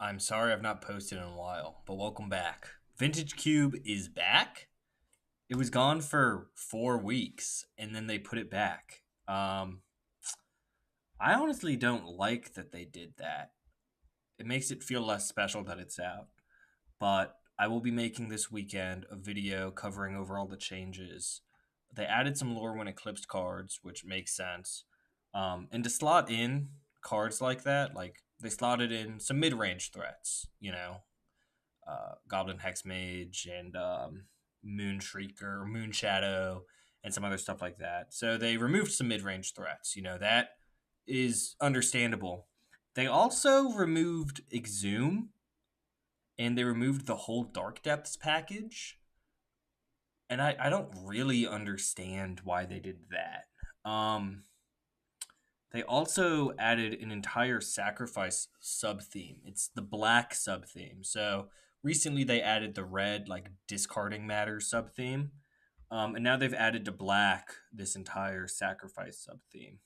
I'm sorry I've not posted in a while, but welcome back. Vintage Cube is back. It was gone for 4 weeks, and then they put it back. I honestly don't like that they did that. It makes it feel less special that it's out. But I will be making this weekend a video covering over all the changes. They added some Lorwyn Eclipsed cards, which makes sense. And to slot in cards like that, like they slotted in some mid-range threats, Goblin Hex Mage and Moon Shrieker, Moon Shadow, and some other stuff like that. So they removed some mid range threats. That is understandable. They also removed Exhume and they removed the whole Dark Depths package. And I don't really understand why they did that. They also added an entire sacrifice sub theme. It's the black sub theme. So recently they added the red, like discarding matter sub theme. And now they've added to black this entire sacrifice sub theme,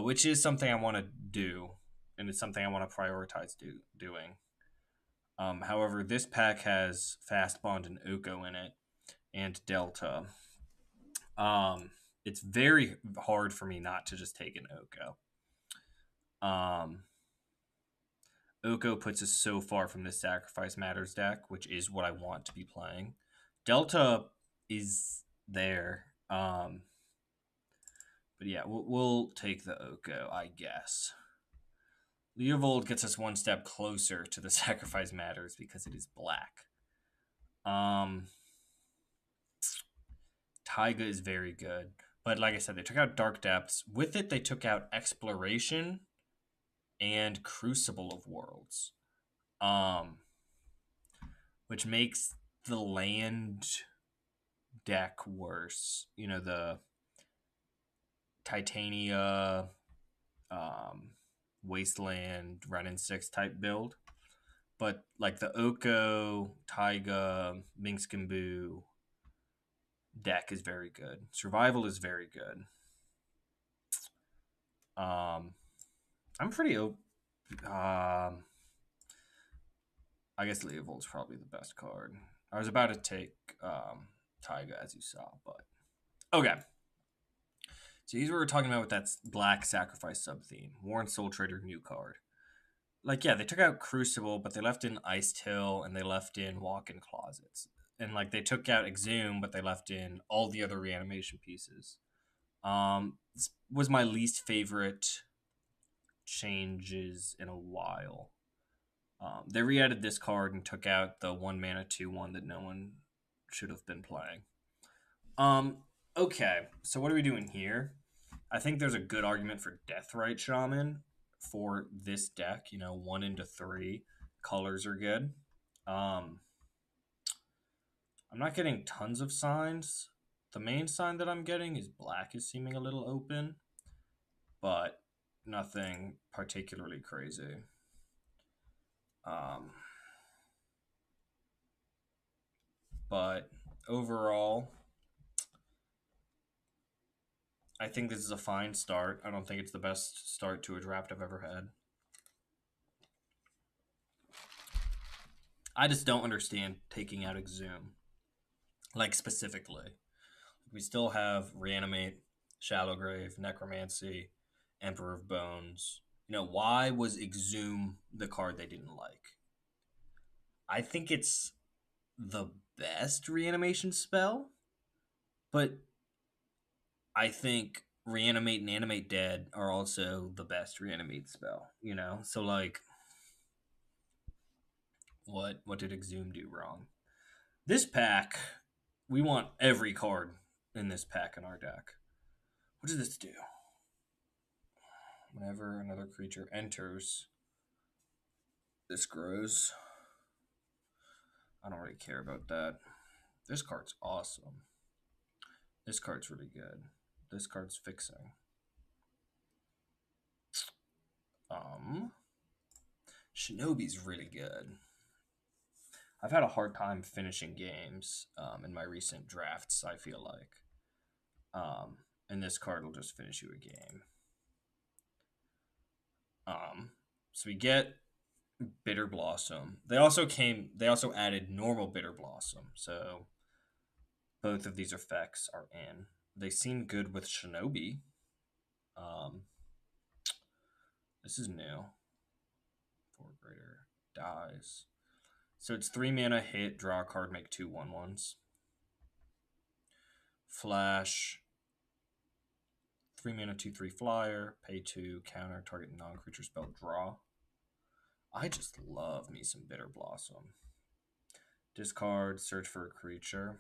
which is something I want to do. And it's something I want to prioritize doing. However, this pack has Fast Bond and Oko in it and Delta. It's very hard for me not to just take an Oko. Oko puts us so far from this Sacrifice Matters deck, which is what I want to be playing. Delta is there. But yeah, we'll take the Oko, I guess. Leovold gets us one step closer to the Sacrifice Matters because it is black. Taiga is very good. But like I said, they took out Dark Depths. With it, they took out Exploration and Crucible of Worlds. Which makes the land deck worse. The Titania, Wasteland, Run and 6 type build. But like the Oko, Taiga, Minskimbu deck is very good. Survival is very good. I'm pretty open. I guess Leovold's probably the best card. I was about to take Taiga, as you saw, but okay. So here's what we're talking about with that black sacrifice sub theme. Warren Soul Trader new card. Like, yeah, they took out Crucible, but they left in Iced Hill and they left in Walk-in Closets. And like they took out Exhume, but they left in all the other reanimation pieces. This was my least favorite changes in a while. They re-added this card and took out the 1 mana 2/1 that no one should have been playing. Okay, so what are we doing here? I think there's a good argument for Deathrite Shaman for this deck. 1 into 3 colors are good. I'm not getting tons of signs. The main sign that I'm getting is black is seeming a little open, but nothing particularly crazy. But overall, I think this is a fine start. I don't think it's the best start to a draft I've ever had. I just don't understand taking out Exhume. Like, specifically. We still have Reanimate, Shallow Grave, Necromancy, Emperor of Bones. Why was Exhume the card they didn't like? I think it's the best reanimation spell, but I think Reanimate and Animate Dead are also the best reanimate spell, So like what did Exhume do wrong? This pack, we want every card in this pack in our deck. What does this do? Whenever another creature enters, this grows. I don't really care about that. This card's awesome. This card's really good. This card's fixing. Shinobi's really good. I've had a hard time finishing games in my recent drafts, I feel like. And this card will just finish you a game. So we get Bitter Blossom. They also added normal Bitter Blossom. So both of these effects are in. They seem good with Shinobi. Um, this is new. 4 greater dies. So it's 3 mana hit, draw a card, make 2/1/1s. Flash. 3 mana 2/3 flyer, pay 2, counter, target non-creature spell, draw. I just love me some Bitter Blossom. Discard, search for a creature.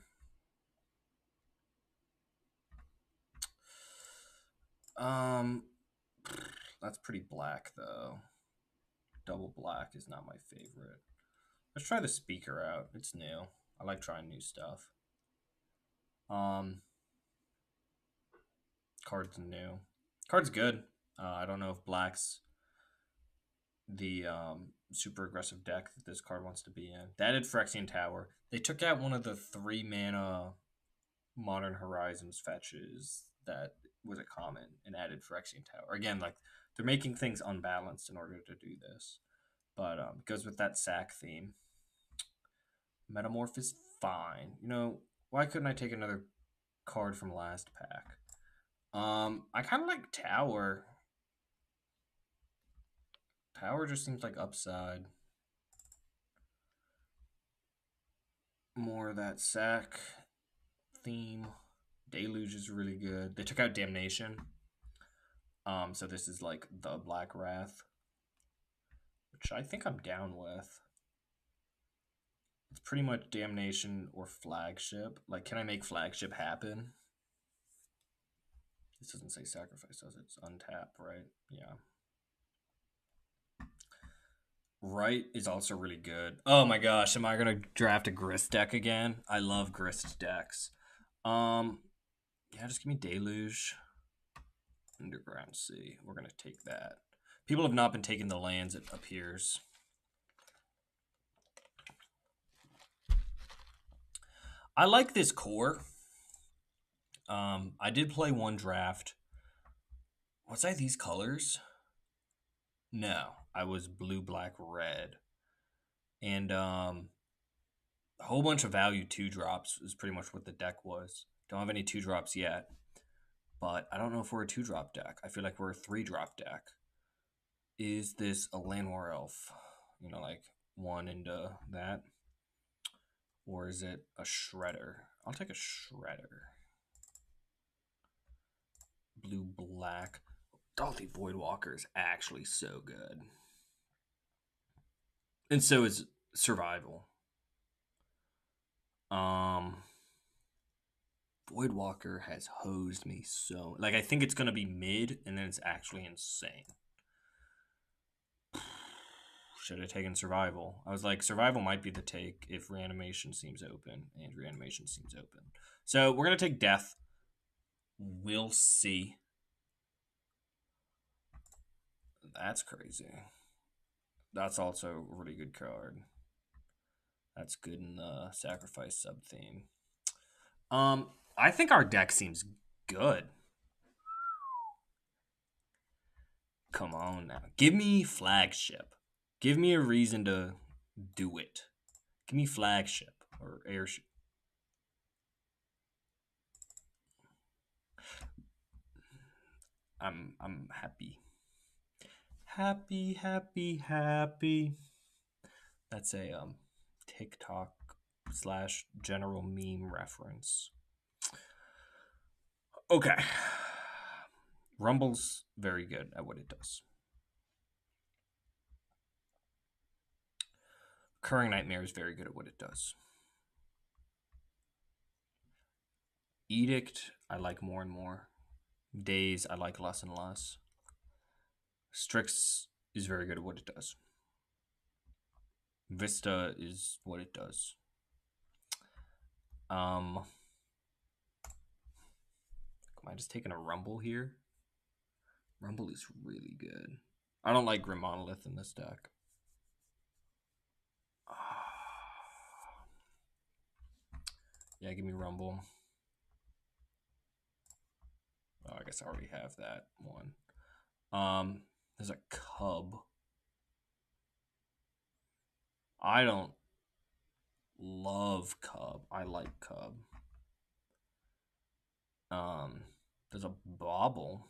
That's pretty black though. Double black is not my favorite. Let's try the speaker out. It's new. I like trying new stuff. Card's new. Card's good. I don't know if black's the super aggressive deck that this card wants to be in. They added Phyrexian Tower. They took out one of the 3 mana Modern Horizons fetches that was a common and added Phyrexian Tower. Again, like they're making things unbalanced in order to do this. But it goes with that sack theme. Metamorph is fine. You know, why couldn't I take another card from last pack? I kind of like Tower. Tower just seems like upside. More of that sack theme. Deluge is really good. They took out Damnation. So this is like the Black Wrath, which I think I'm down with. It's pretty much Damnation or Flagship. Like, can I make Flagship happen? This doesn't say sacrifice, does it? It's untap, right? Yeah. Right is also really good. Oh my gosh, am I gonna draft a Grist deck again? I love Grist decks. Yeah, just give me Deluge. Underground Sea. We're gonna take that. People have not been taking the lands, it appears. I like this core. I did play one draft. Was I these colors? No, I was blue, black, red. And a whole bunch of value 2-drops is pretty much what the deck was. Don't have any 2-drops yet. But I don't know if we're a 2-drop deck. I feel like we're a 3-drop deck. Is this a Llanowar Elf? You know, like 1 into that? Or is it a Shredder? I'll take a Shredder. Blue, black. Dalthy Voidwalker is actually so good. And so is Survival. Voidwalker has hosed me so... Like, I think it's going to be mid, and then it's actually insane. Should have taken Survival. I was like, Survival might be the take if Reanimation seems open, and Reanimation seems open. So, we're going to take Death. We'll see. That's crazy. That's also a really good card. That's good in the Sacrifice sub-theme. I think our deck seems good. Come on now. Give me Flagship. Give me a reason to do it. Give me Flagship or Airship. I'm happy. Happy, happy, happy. That's a TikTok / general meme reference. Okay. Rumble's very good at what it does. Recurring Nightmare is very good at what it does. Edict, I like more and more. Daze, I like less and less. Strix is very good at what it does. Vista is what it does. Am I just taking a Rumble here? Rumble is really good. I don't like Grim Monolith in this deck. Yeah, give me Rumble. Oh, I guess I already have that one. There's a Cub. I don't love Cub. I like Cub. Um, there's a Bobble.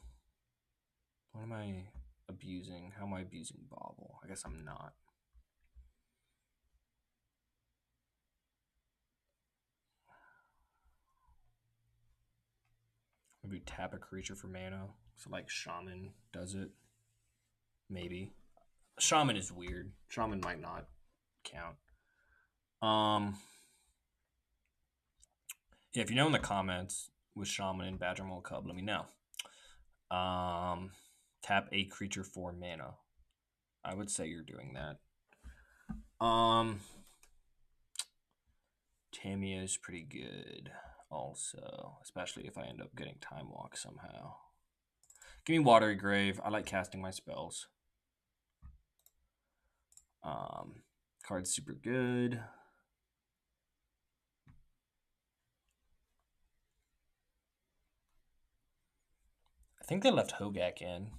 What am I abusing? How am I abusing Bobble? I guess I'm not. Maybe tap a creature for mana. So like Shaman does it. Maybe. Shaman is weird. Shaman might not count. Yeah, if you know in the comments with Shaman and Badger Mole Cub, let me know. Tap a creature for mana. I would say you're doing that. Tamia is pretty good also, especially if I end up getting Time Walk somehow. Give me Watery Grave. I like casting my spells. Card's super good. I think they left Hogak in,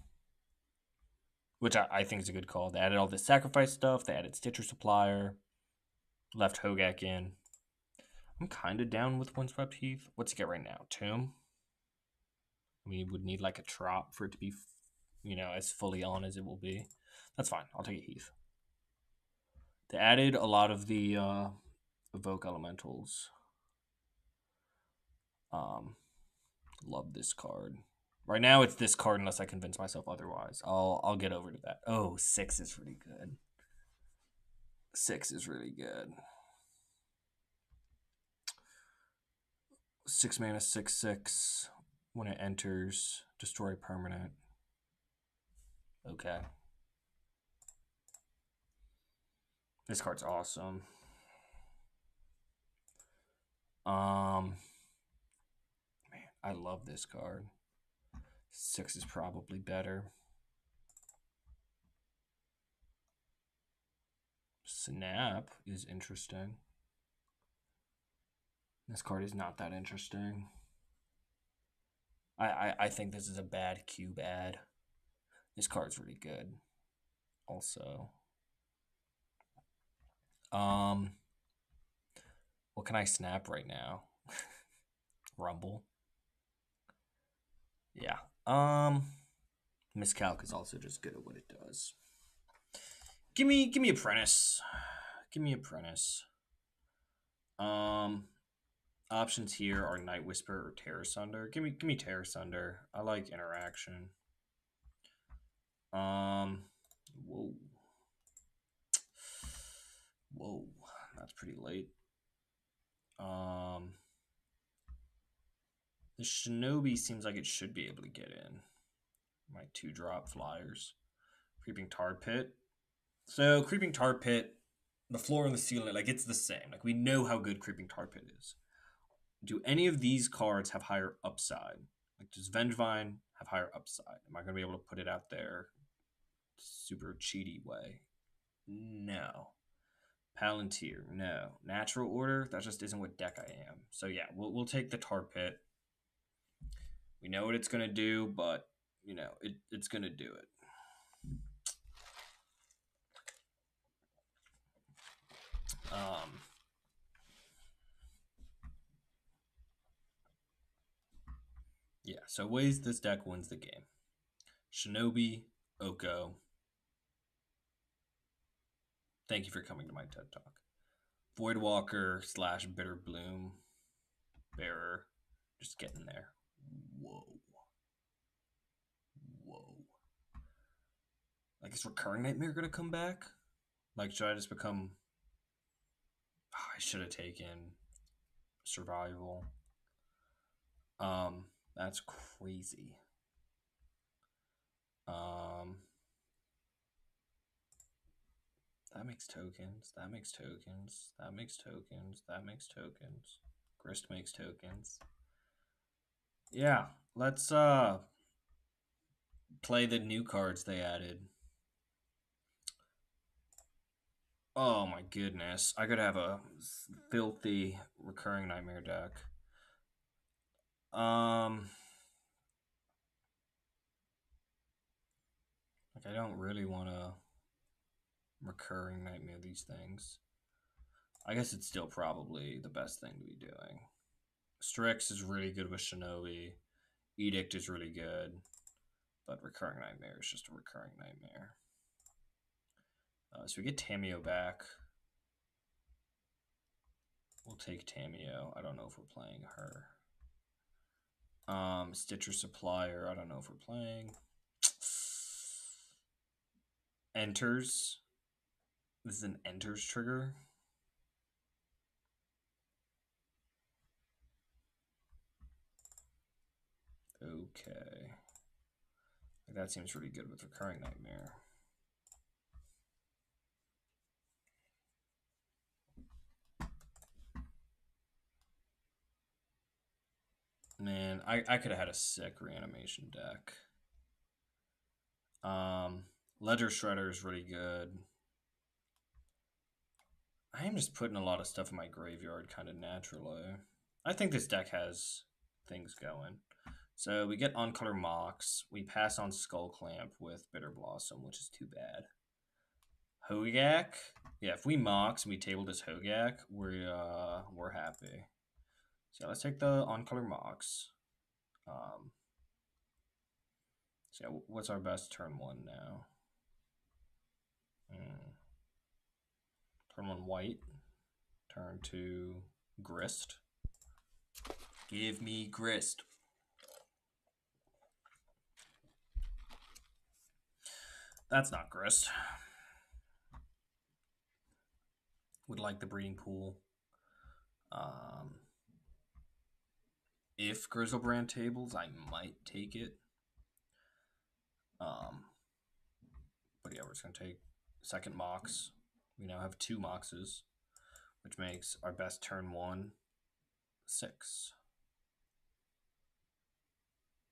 which I think is a good call. They added all this sacrifice stuff. They added Stitcher Supplier. Left Hogak in. I'm kind of down with Windswept Heath. What's he get right now? Tomb? We would need like a Trop for it to be, as fully on as it will be. That's fine. I'll take a Heath. They added a lot of the Evoke Elementals. Love this card. Right now it's this card unless I convince myself otherwise. I'll get over to that. Oh, 6 is really good. 6 is really good. 6 mana, 6/6. When it enters, destroy permanent. Okay. This card's awesome. Man, I love this card. 6 is probably better. Snap is interesting. This card is not that interesting. I think this is a bad cube ad. This card's really good. Also. What can I snap right now? Rumble. Yeah. Miscalc is also just good at what it does. Give me Apprentice. Give me Apprentice. Options here are Night Whisper or Terror Sunder. Give me Terror Sunder. I like interaction. Whoa. Whoa. That's pretty late. The Shinobi seems like it should be able to get in. My 2-drop flyers. Creeping Tar Pit. So Creeping Tar Pit, the floor and the ceiling, like it's the same. Like we know how good Creeping Tar Pit is. Do any of these cards have higher upside? Like does Vengevine have higher upside? Am I going to be able to put it out there super cheaty way? No. Palantir, no. Natural Order, that just isn't what deck I am. So yeah, we'll take the Tar Pit. We know what it's going to do, but it's going to do it. Yeah, so ways this deck wins the game. Shinobi, Oko. Thank you for coming to my TED Talk. Voidwalker / Bitter Bloom. Bearer. Just getting there. Whoa. Like, is Recurring Nightmare going to come back? Like, should I just become... Oh, I should have taken Survival. That's crazy. That makes tokens. That makes tokens. That makes tokens. That makes tokens. Grist makes tokens. Yeah, let's play the new cards they added. Oh my goodness. I could have a filthy Recurring Nightmare deck. Like I don't really want to Recurring Nightmare, these things. I guess it's still probably the best thing to be doing. Strix is really good with Shinobi. Edict is really good. But Recurring Nightmare is just a Recurring Nightmare. So we get Tamio back. We'll take Tamio. I don't know if we're playing her. Stitcher Supplier. I don't know if we're playing. Enters. This is an Enters trigger. Okay. That seems really good with Recurring Nightmare. Man, I could have had a sick reanimation deck. Ledger Shredder is really good. I am just putting a lot of stuff in my graveyard kind of naturally. I think this deck has things going. So we get Uncolor Mox. We pass on Skull Clamp with Bitter Blossom, which is too bad. Hogak. Yeah, if we Mox and we table this Hogak, we're happy. So let's take the Uncolor Mox. So yeah, what's our best turn one now? Turn one white. Turn two Grist. Give me Grist. That's not Grist. Would like the breeding pool. If Grizzlebrand tables, I might take it. But yeah, we're just gonna take second Mox. We now have 2 Moxes, which makes our best turn 1 6.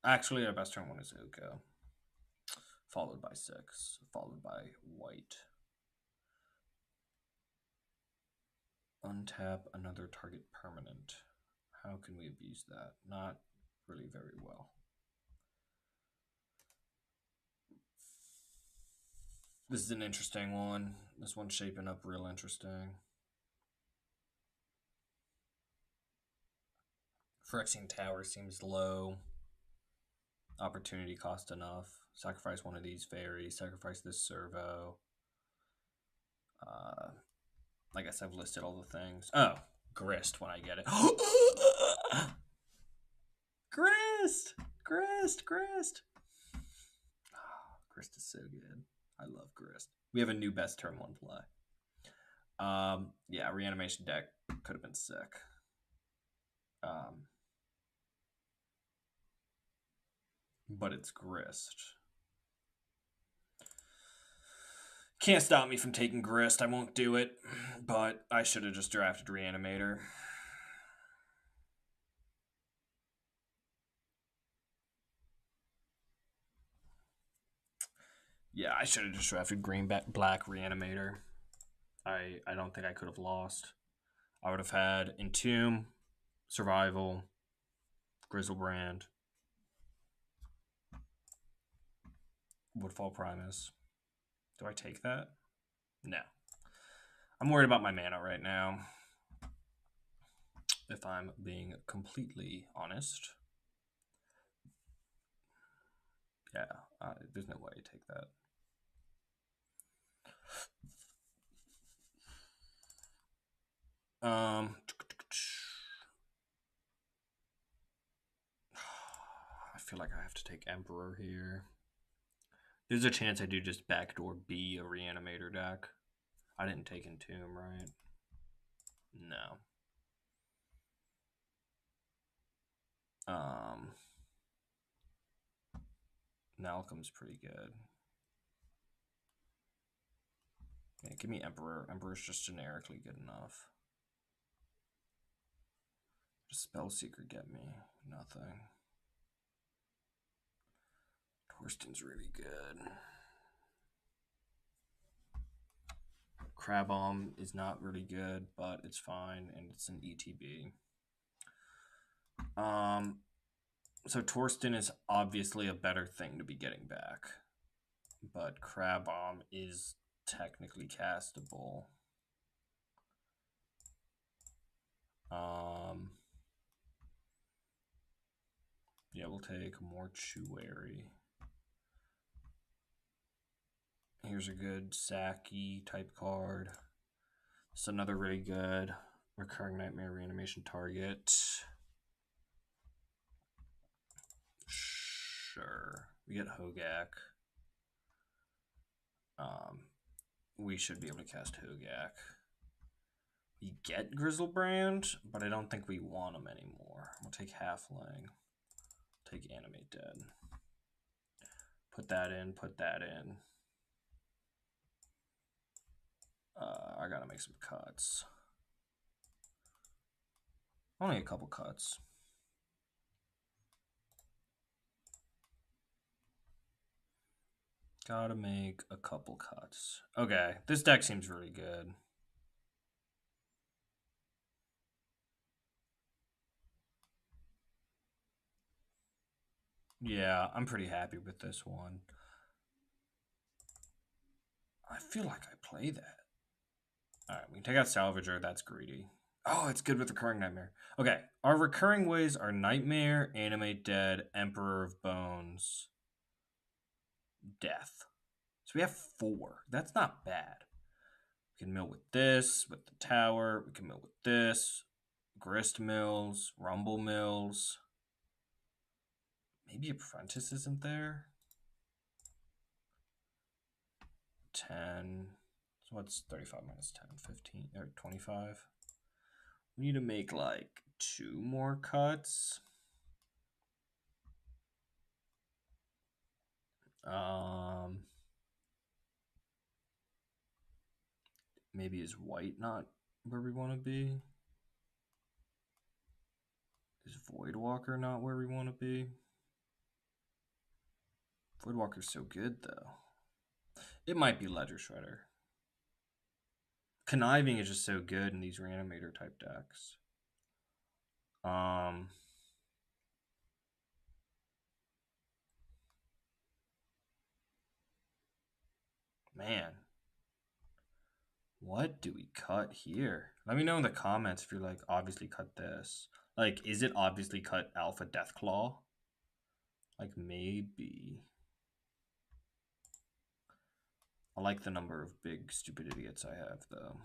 Actually, our best turn 1 is Uko, followed by 6, followed by white. Untap another target permanent. How can we abuse that? Not really very well. This is an interesting one. This one's shaping up real interesting. Phyrexian Tower seems low. Opportunity cost enough. Sacrifice one of these fairies. Sacrifice this servo. I guess I've listed all the things. Oh, Grist when I get it. Grist! Grist! Grist! Oh, Grist is so good. I love Grist. We have a new best turn 1 play. Yeah, reanimation deck could have been sick. But it's Grist. Can't stop me from taking Grist. I won't do it, but I should have just drafted Reanimator. Yeah, I should have just drafted black Reanimator. I don't think I could have lost. I would have had Entomb, Survival, Grizzlebrand, Woodfall Primus. Do I take that? No. I'm worried about my mana right now, if I'm being completely honest. Yeah, there's no way to take that. I feel like I have to take Emperor here. There's a chance I do just backdoor B a Reanimator deck. I didn't take Entomb, right? No. Malcolm's pretty good. Yeah, give me Emperor. Emperor's just generically good enough. Does Spellseeker get me? Nothing. Torsten's really good. Crabomb is not really good, but it's fine, and it's an ETB. So Torsten is obviously a better thing to be getting back, but Crabomb is technically castable. Yeah, we'll take Mortuary. Here's a good Saki type card. It's another really good recurring nightmare reanimation target. Sure. We get Hogak. We should be able to cast Hogak. We get Grizzlebrand, but I don't think we want him anymore. We'll take Halfling. Take Animate Dead. Put that in, put that in. I gotta make some cuts. Only a couple cuts. Gotta make a couple cuts. Okay, this deck seems really good. Yeah, I'm pretty happy with this one. I feel like I play that. Alright, we can take out Salvager. That's greedy. Oh, it's good with Recurring Nightmare. Okay, our recurring ways are Nightmare, Animate Dead, Emperor of Bones, Death. So we have 4. That's not bad. We can mill with this, with the tower. We can mill with this. Grist mills, Rumble mills. Maybe Apprentice isn't there. 10. So what's 35 minus 10? 15 or 25? We need to make like 2 more cuts. Maybe is white not where we want to be? Is Voidwalker not where we want to be? Voidwalker's so good though. It might be Ledger Shredder. Conniving is just so good in these reanimator type decks. Man, what do we cut here? Let me know in the comments if you're like, obviously cut this. Like, is it obviously cut Alpha Deathclaw? Like, maybe. I like the number of big stupid idiots I have, though.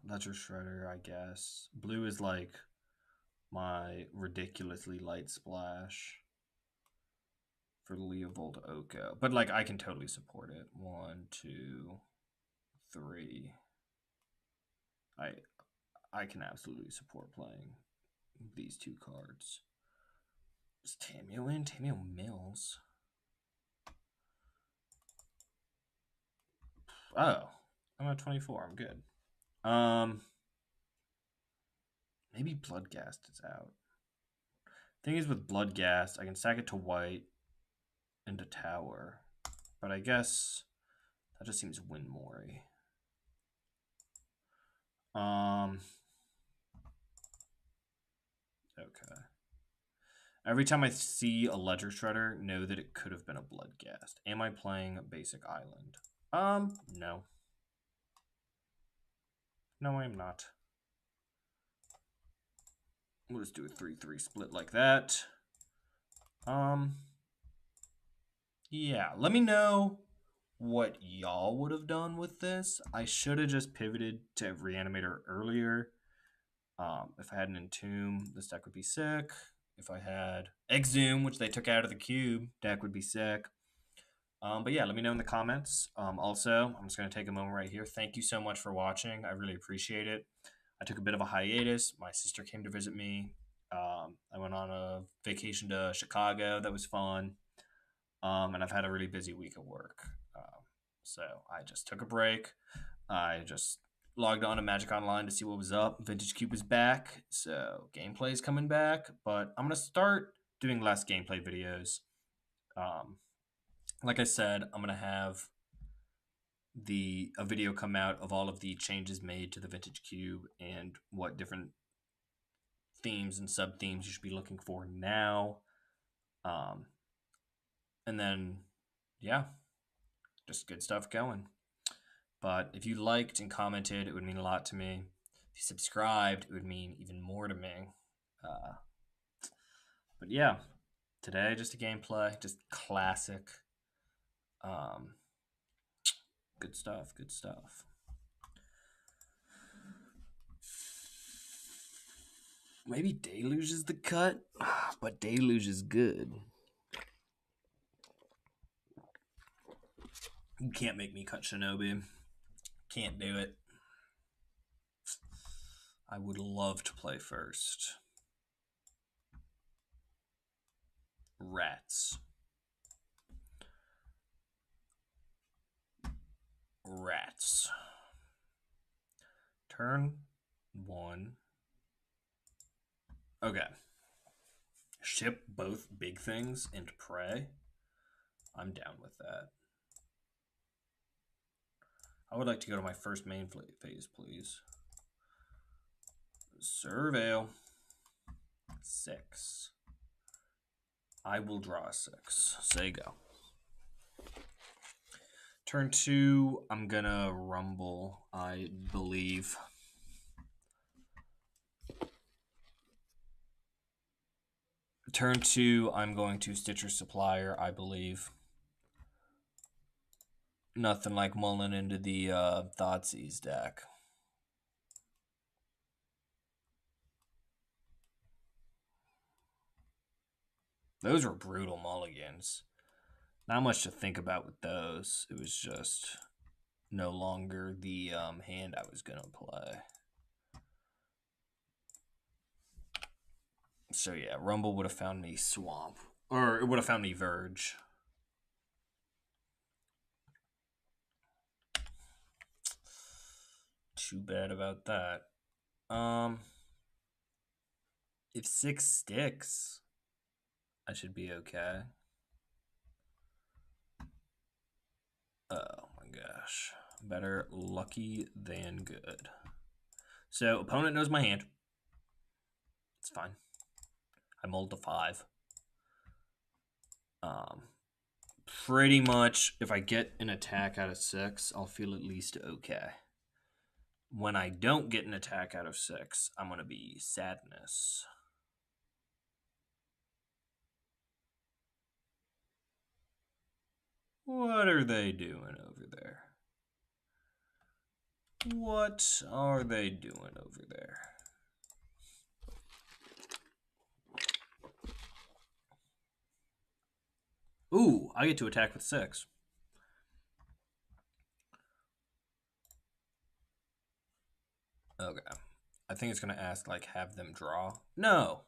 Ledger Shredder, I guess. Blue is like my ridiculously light splash for Leovold Oko. But like I can totally support it. 1, 2, 3. I can absolutely support playing these 2 cards. Is Tamio in? Tamio Mills. Oh. I'm at 24. I'm good. Maybe Bloodghast is out. Thing is with Bloodghast, I can sack it to white into tower. But I guess that just seems win-more-y. Okay. Every time I see a Ledger Shredder, know that it could have been a Bloodghast. Am I playing Basic Island? No. No, I am not. We'll just do a 3-3 split like that. Yeah, let me know what y'all would have done with this. I should have just pivoted to Reanimator earlier. If I had an Entomb, this deck would be sick. If I had Exhume, which they took out of the cube, deck would be sick. But yeah, let me know in the comments. Also, I'm just going to take a moment right here. Thank you so much for watching. I really appreciate it. I took a bit of a hiatus. My sister came to visit me. I went on a vacation to Chicago. That was fun. And I've had a really busy week at work. So I just took a break. I just logged on to Magic Online to see what was up. Vintage Cube is back. So gameplay is coming back. But I'm going to start doing less gameplay videos. Like I said, I'm gonna have a video come out of all of the changes made to the Vintage Cube and what different themes and sub themes you should be looking for now. And then yeah, just good stuff going. But if you liked and commented, it would mean a lot to me. If you subscribed, it would mean even more to me. Uh, but yeah, today just a gameplay, just classic. Um, good stuff. Good stuff. Maybe Deluge is the cut, but Deluge is good. You can't make me cut Shinobi. Can't do it. I would love to play first. Rats. Rats. Turn 1. Okay. Ship both big things and pray. I'm down with that. I would like to go to my first main phase, please. Surveil. 6. I will draw a 6. Say go. Turn 2, I'm gonna rumble, I believe. Turn 2, I'm going to Stitcher Supplier, I believe. Nothing like mulling into the Thoughtseize deck. Those were brutal mulligans. Not much to think about with those. It was just no longer the hand I was going to play. So yeah, Rumble would have found me Swamp. Or it would have found me Verge. Too bad about that. If 6 sticks, I should be okay. Oh my gosh. Better lucky than good. So, opponent knows my hand. It's fine. I mulled to 5. Pretty much, if I get an attack out of 6, I'll feel at least okay. When I don't get an attack out of 6, I'm going to be sadness. What are they doing over there? What are they doing over there? Ooh, I get to attack with 6. Okay. I think it's going to ask, like, have them draw. No.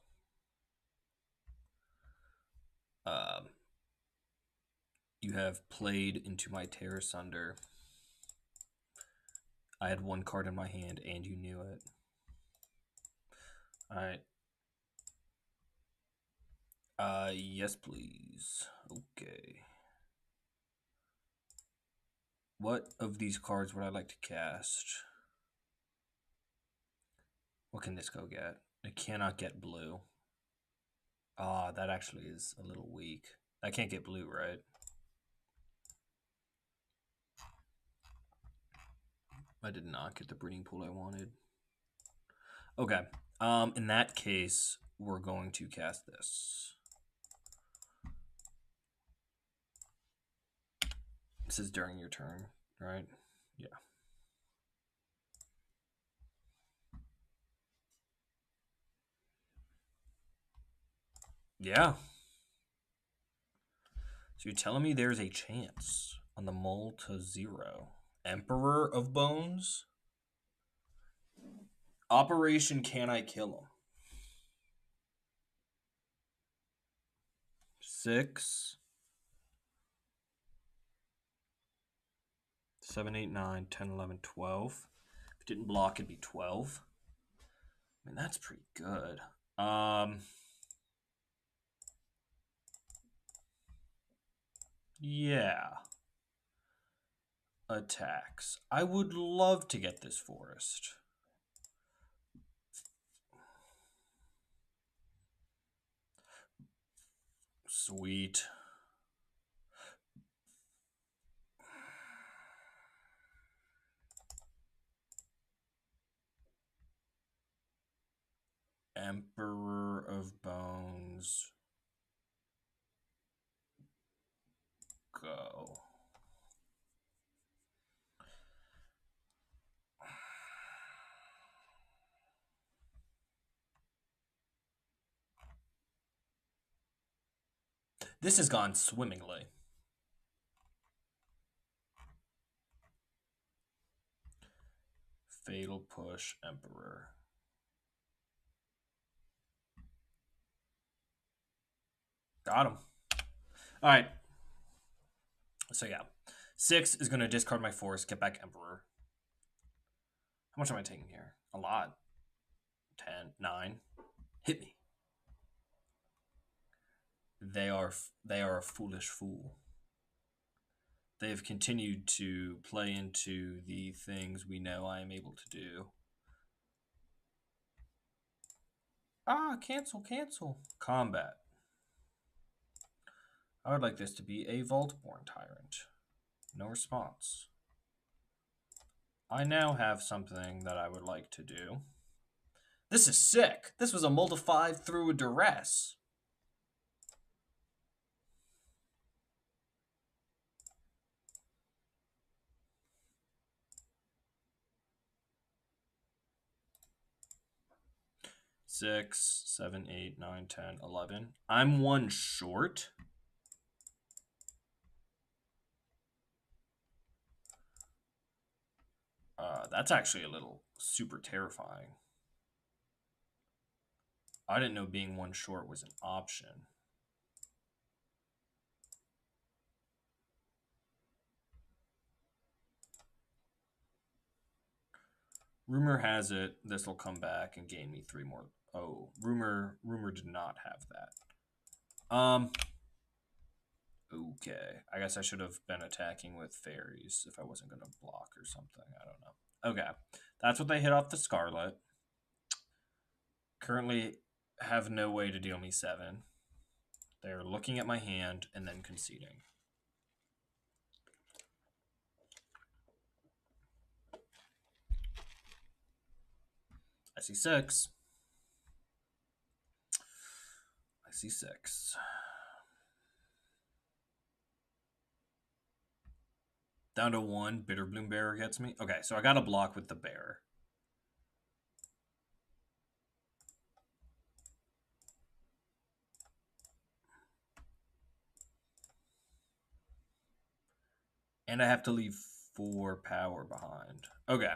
You have played into my Terror Sunder. I had 1 card in my hand, and you knew it. Alright. Yes, please. Okay. What of these cards would I like to cast? What can this go get? It cannot get blue. Ah, that actually is a little weak. I can't get blue, right? I did not get the breeding pool I wanted. Okay. In that case, we're going to cast this. This is during your turn, right? Yeah. Yeah. So you're telling me there's a chance on the mull to 0. Emperor of Bones? Operation Can I Kill Him? 6, 7, 8, 9, 10, 11, 12. If it didn't block, it'd be 12. I mean, that's pretty good. Yeah. Attacks. I would love to get this forest. Sweet. Emperor of Bones. Go. This has gone swimmingly. Fatal Push Emperor. Got him. All right. So yeah. 6 is going to discard my force, get back Emperor. How much am I taking here? A lot. 10, 9. Hit me. They are a foolish fool. They have continued to play into the things we know I am able to do. Cancel. Combat. I would like this to be a Vaultborn Tyrant. No response. I now have something that I would like to do. This is sick. This was a multiplied through a duress. Six, 7, 8, 9, 10, 11. I'm one short. That's actually a little super terrifying. I didn't know being one short was an option. Rumor has it this will come back and gain me 3 more. Oh, rumor did not have that. Okay. I guess I should have been attacking with fairies if I wasn't going to block or something. I don't know. Okay. That's what they hit off the Scarlet. Currently have no way to deal me 7. They're looking at my hand and then conceding. I see 6. I see 6. Down to 1. Bitterbloom Bearer gets me. Okay, so I got to block with the bear. And I have to leave 4 power behind. Okay.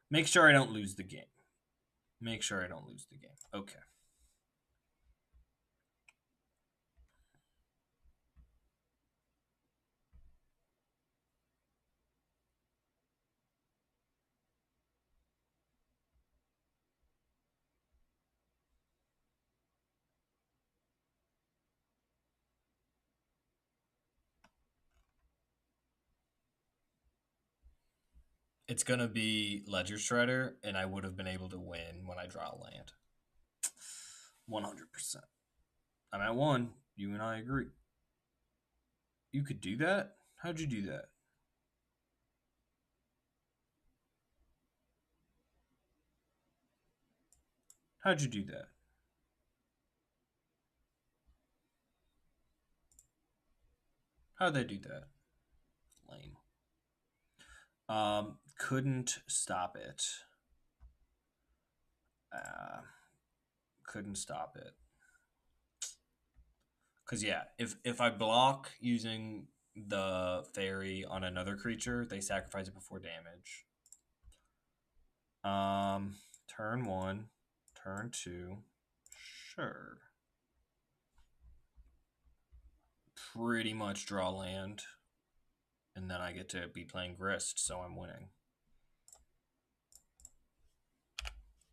Make sure I don't lose the game. Make sure I don't lose the game. Okay. It's going to be Ledger Shredder, and I would have been able to win when I draw a land. 100%. I'm at 1. You and I agree. You could do that? How'd you do that? How'd you do that? How'd they do that? Lame. Couldn't stop it. Couldn't stop it. Because, yeah, if I block using the fairy on another creature, they sacrifice it before damage. Turn 1, turn 2, sure. Pretty much draw land, and then I get to be playing Grist, so I'm winning.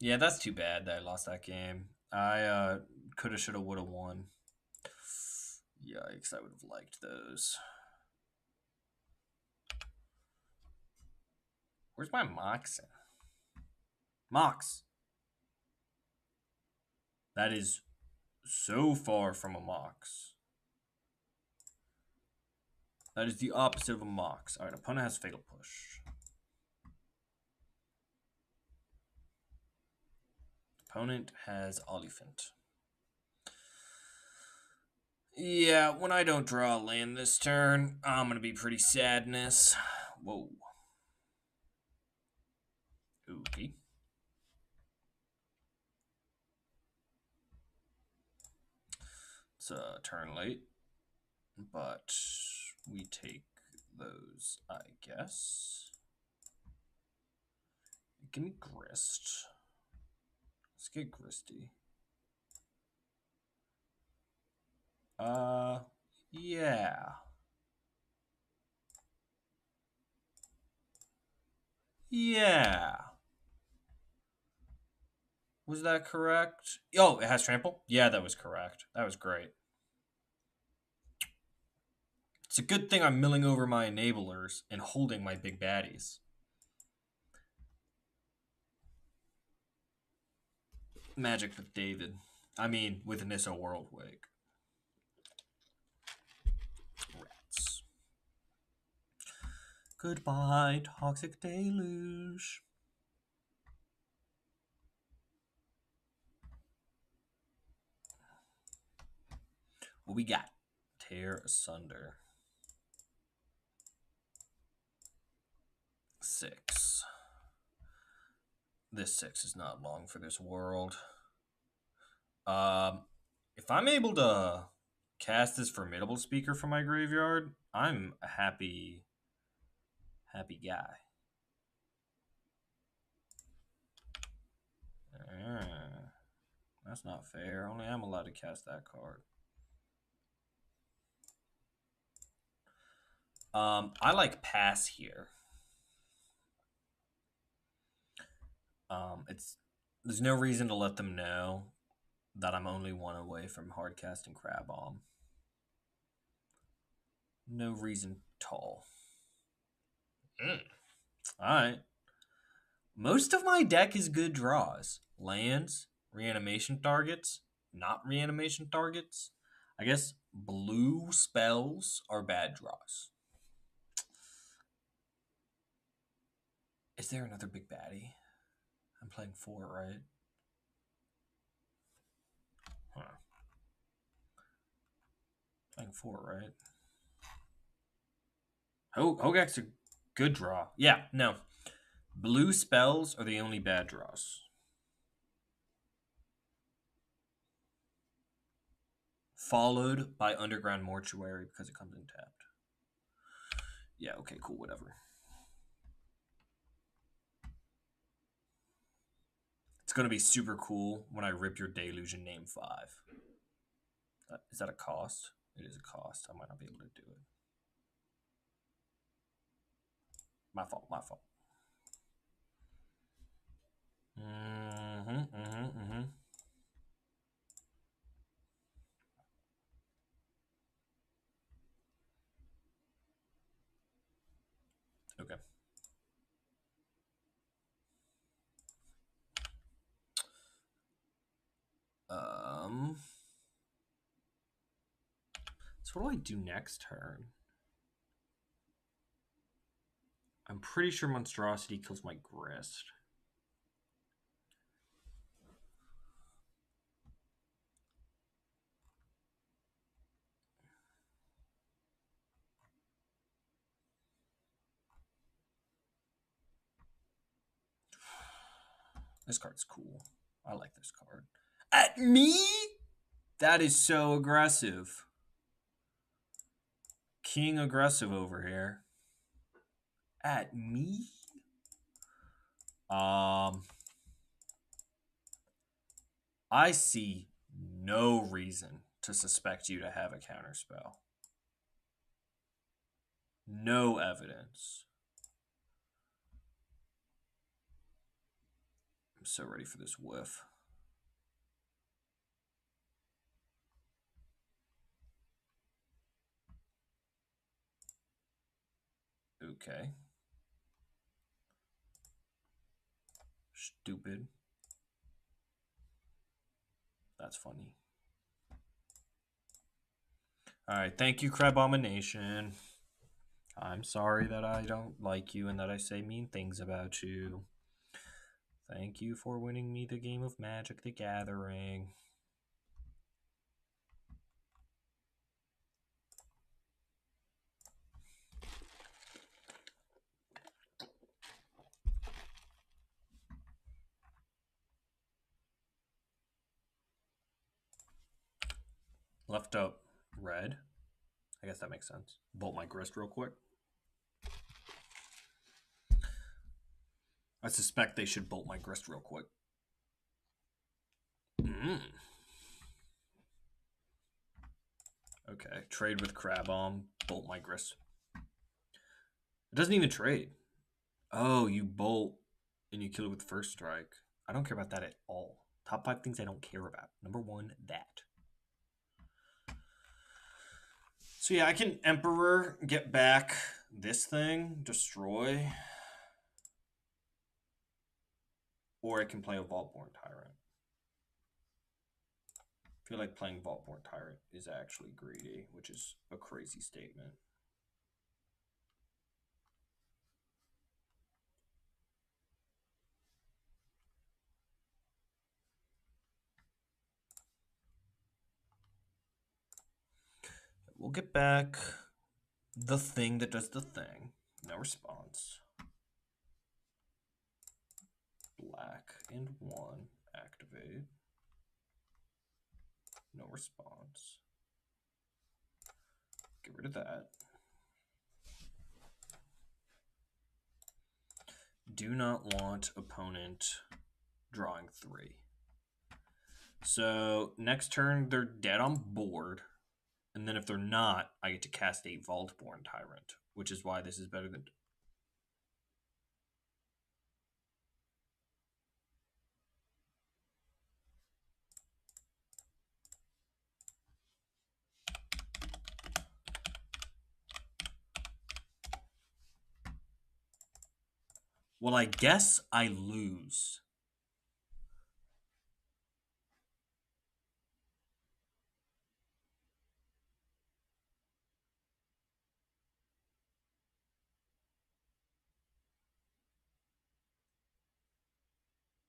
Yeah, that's too bad that I lost that game. I coulda, shoulda, woulda won. Yikes, I would have liked those. Where's my Mox? Mox. That is so far from a Mox. That is the opposite of a Mox. Alright, opponent has Fatal Push. Opponent has Oliphant. Yeah, when I don't draw a land this turn, I'm going to be pretty sadness. Whoa. Okay. It's a turn late, but we take those, I guess. Give me Grist. Let's get Gristy. Yeah. Yeah. Was that correct? Oh, it has trample? Yeah, that was correct. That was great. It's a good thing I'm milling over my enablers and holding my big baddies. Magic with David. I mean, with Nissa Worldwake. Rats. Goodbye, Toxic Deluge. What we got? Tear Asunder. 6. This 6 is not long for this world. If I'm able to cast this Formidable Speaker from my graveyard, I'm a happy guy. That's not fair. Only I'm allowed to cast that card. I like pass here. There's no reason to let them know that I'm only one away from hard casting Crab Bomb. No reason at all. Alright. Most of my deck is good draws. Lands, reanimation targets, not reanimation targets. I guess blue spells are bad draws. Is there another big baddie? I'm playing 4, right? Huh. Playing 4, right? Hogak's a good draw. Yeah, no. Blue spells are the only bad draws. Followed by Underground Mortuary because it comes in tapped. Yeah, okay, cool, whatever. It's going to be super cool when I rip your Deluge in Name 5. Is that a cost? It is a cost. I might not be able to do it. My fault. Okay. So what do I do next turn? I'm pretty sure Monstrosity kills my Grist. This card's cool. I like this card. At me? That is so aggressive. King aggressive over here. At me? I see no reason to suspect you to have a counterspell. No evidence. I'm so ready for this whiff. Okay. Stupid. That's funny. Alright, thank you, Crabomination. I'm sorry that I don't like you and that I say mean things about you. Thank you for winning me the game of Magic the Gathering. Left up red. I guess that makes sense. Bolt my grist real quick. I suspect they should bolt my grist real quick. Okay, trade with Crab Bomb, bolt my grist. It doesn't even trade. Oh, you bolt and you kill it with first strike. I don't care about that at all. Top 5 things I don't care about. Number 1, that. So yeah, I can Emperor, get back this thing, destroy. Or I can play a Vaultborn Tyrant. I feel like playing Vaultborn Tyrant is actually greedy, which is a crazy statement. We'll get back the thing that does the thing. No response. Black and 1. Activate. No response. Get rid of that. Do not want opponent drawing 3. So next turn they're dead on board. And then if they're not, I get to cast a Vaultborn Tyrant, which is why this is better than... Well, I guess I lose.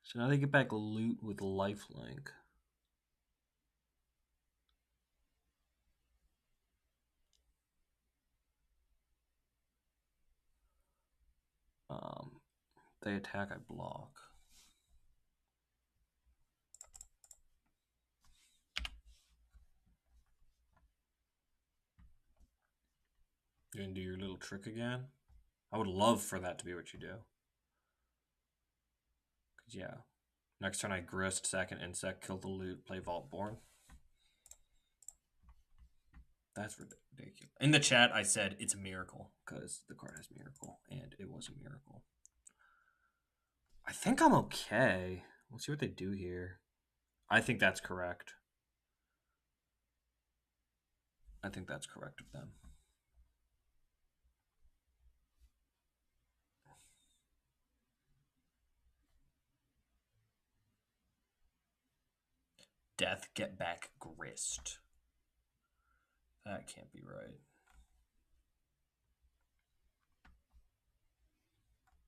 So now they get back loot with lifelink. They attack, I block. You're gonna do your little trick again? I would love for that to be what you do. Cause yeah. Next turn I grist, sack an insect, kill the loot, play Vaultborn. That's ridiculous. In the chat, I said it's a miracle because the card has miracle, and it was a miracle. I think I'm okay. We'll see what they do here. I think that's correct. I think that's correct of them. Death, get back, grist. That can't be right.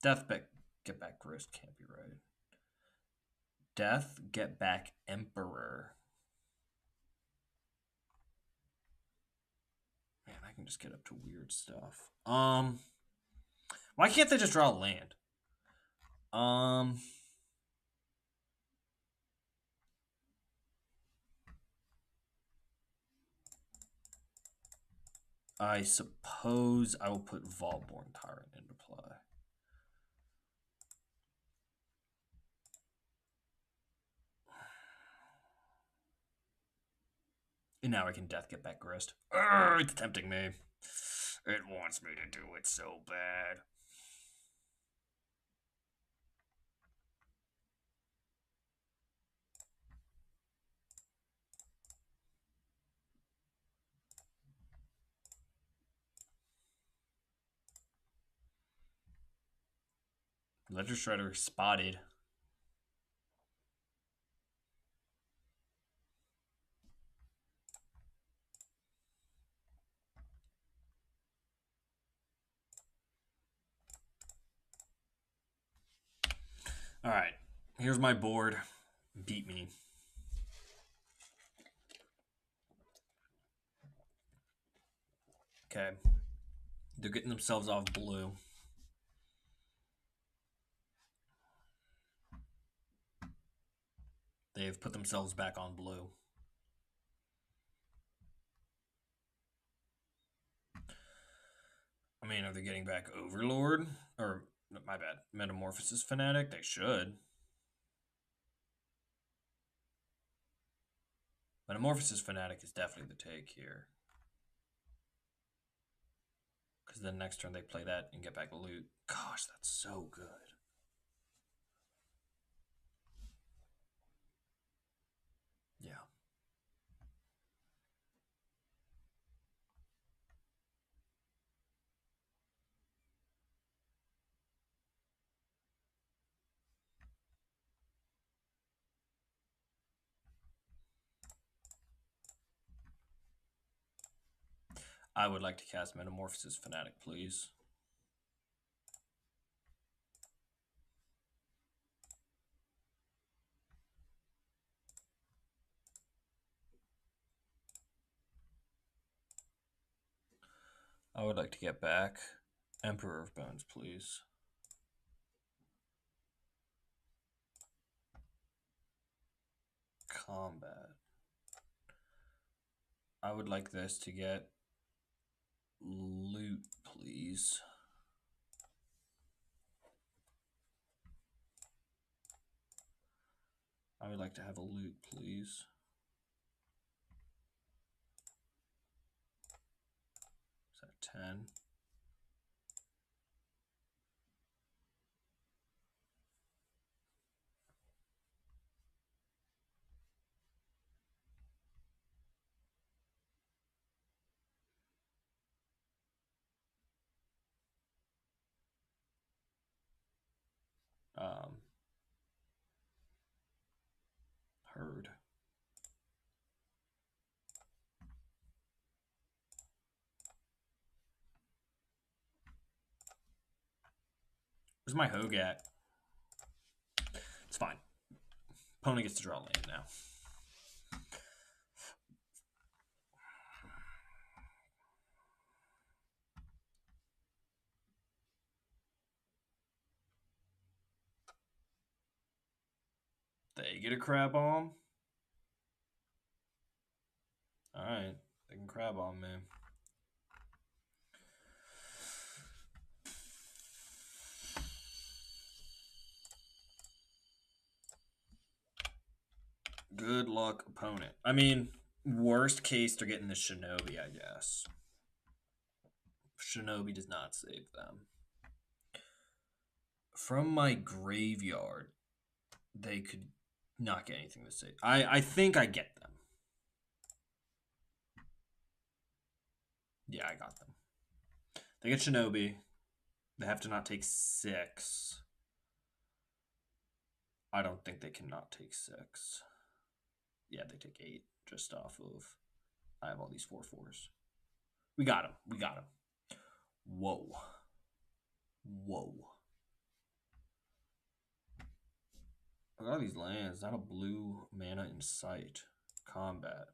Death, get back, grist can't be right. Death, get back, emperor. Man, I can just get up to weird stuff. Why can't they just draw a land? I suppose I will put Vaultborn Tyrant into play. And now I can death get back grist. It's tempting me. It wants me to do it so bad. Ledger Shredder spotted. All right. Here's my board. Beat me. Okay. They're getting themselves off blue. They've put themselves back on blue. I mean, are they getting back Overlord? Or, my bad, Metamorphosis Fanatic? They should. Metamorphosis Fanatic is definitely the take here. Because then next turn they play that and get back loot. Gosh, that's so good. Yeah. I would like to cast Metamorphosis Fanatic, please. I would like to get back Emperor of Bones, please. Combat. I would like this to get loot, please. I would like to have a loot, please. Is that 10? Heard. Where's my Hogat? It's fine. Opponent gets to draw land now. They get a Crab Bomb. Alright, they can Crab Bomb me. Good luck, opponent. I mean, worst case, they're getting the Shinobi, I guess. Shinobi does not save them. From my graveyard, they could not get anything to save. I think I get them. Yeah, I got them. They get Shinobi. They have to not take 6. I don't think they can not take 6. Yeah, they take 8 just off of... I have all these 4/4s. We got him. We got him. Whoa. Whoa. Look at all these lands. Not a blue mana in sight. Combat.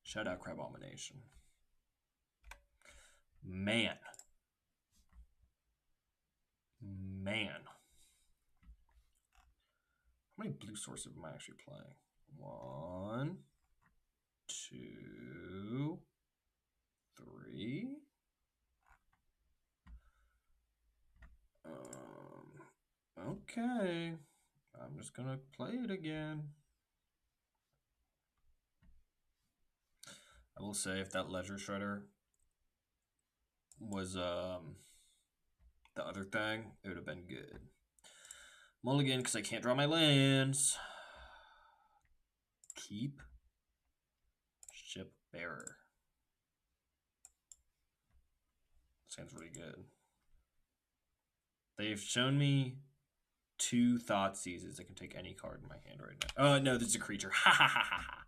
Shout out Crab Abomination. Man. Man. How many blue sources am I actually playing? 1, 2, 3. Okay. I'm just gonna play it again. I will say if that Ledger Shredder was the other thing, it would have been good. Mulligan because I can't draw my lands. Keep Ship Bearer. Sounds really good. They've shown me 2 thought seizes. I can take any card in my hand right now. Oh no, this is a creature. Ha ha ha ha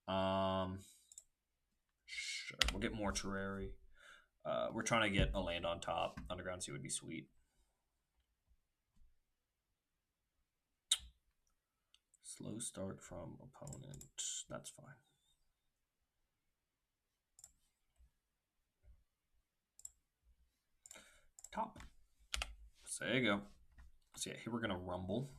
ha. Sure. We'll get Mortuary. We're trying to get a land on top. Underground Sea would be sweet. Slow start from opponent. That's fine. Top. So there you go. So yeah, here we're gonna rumble.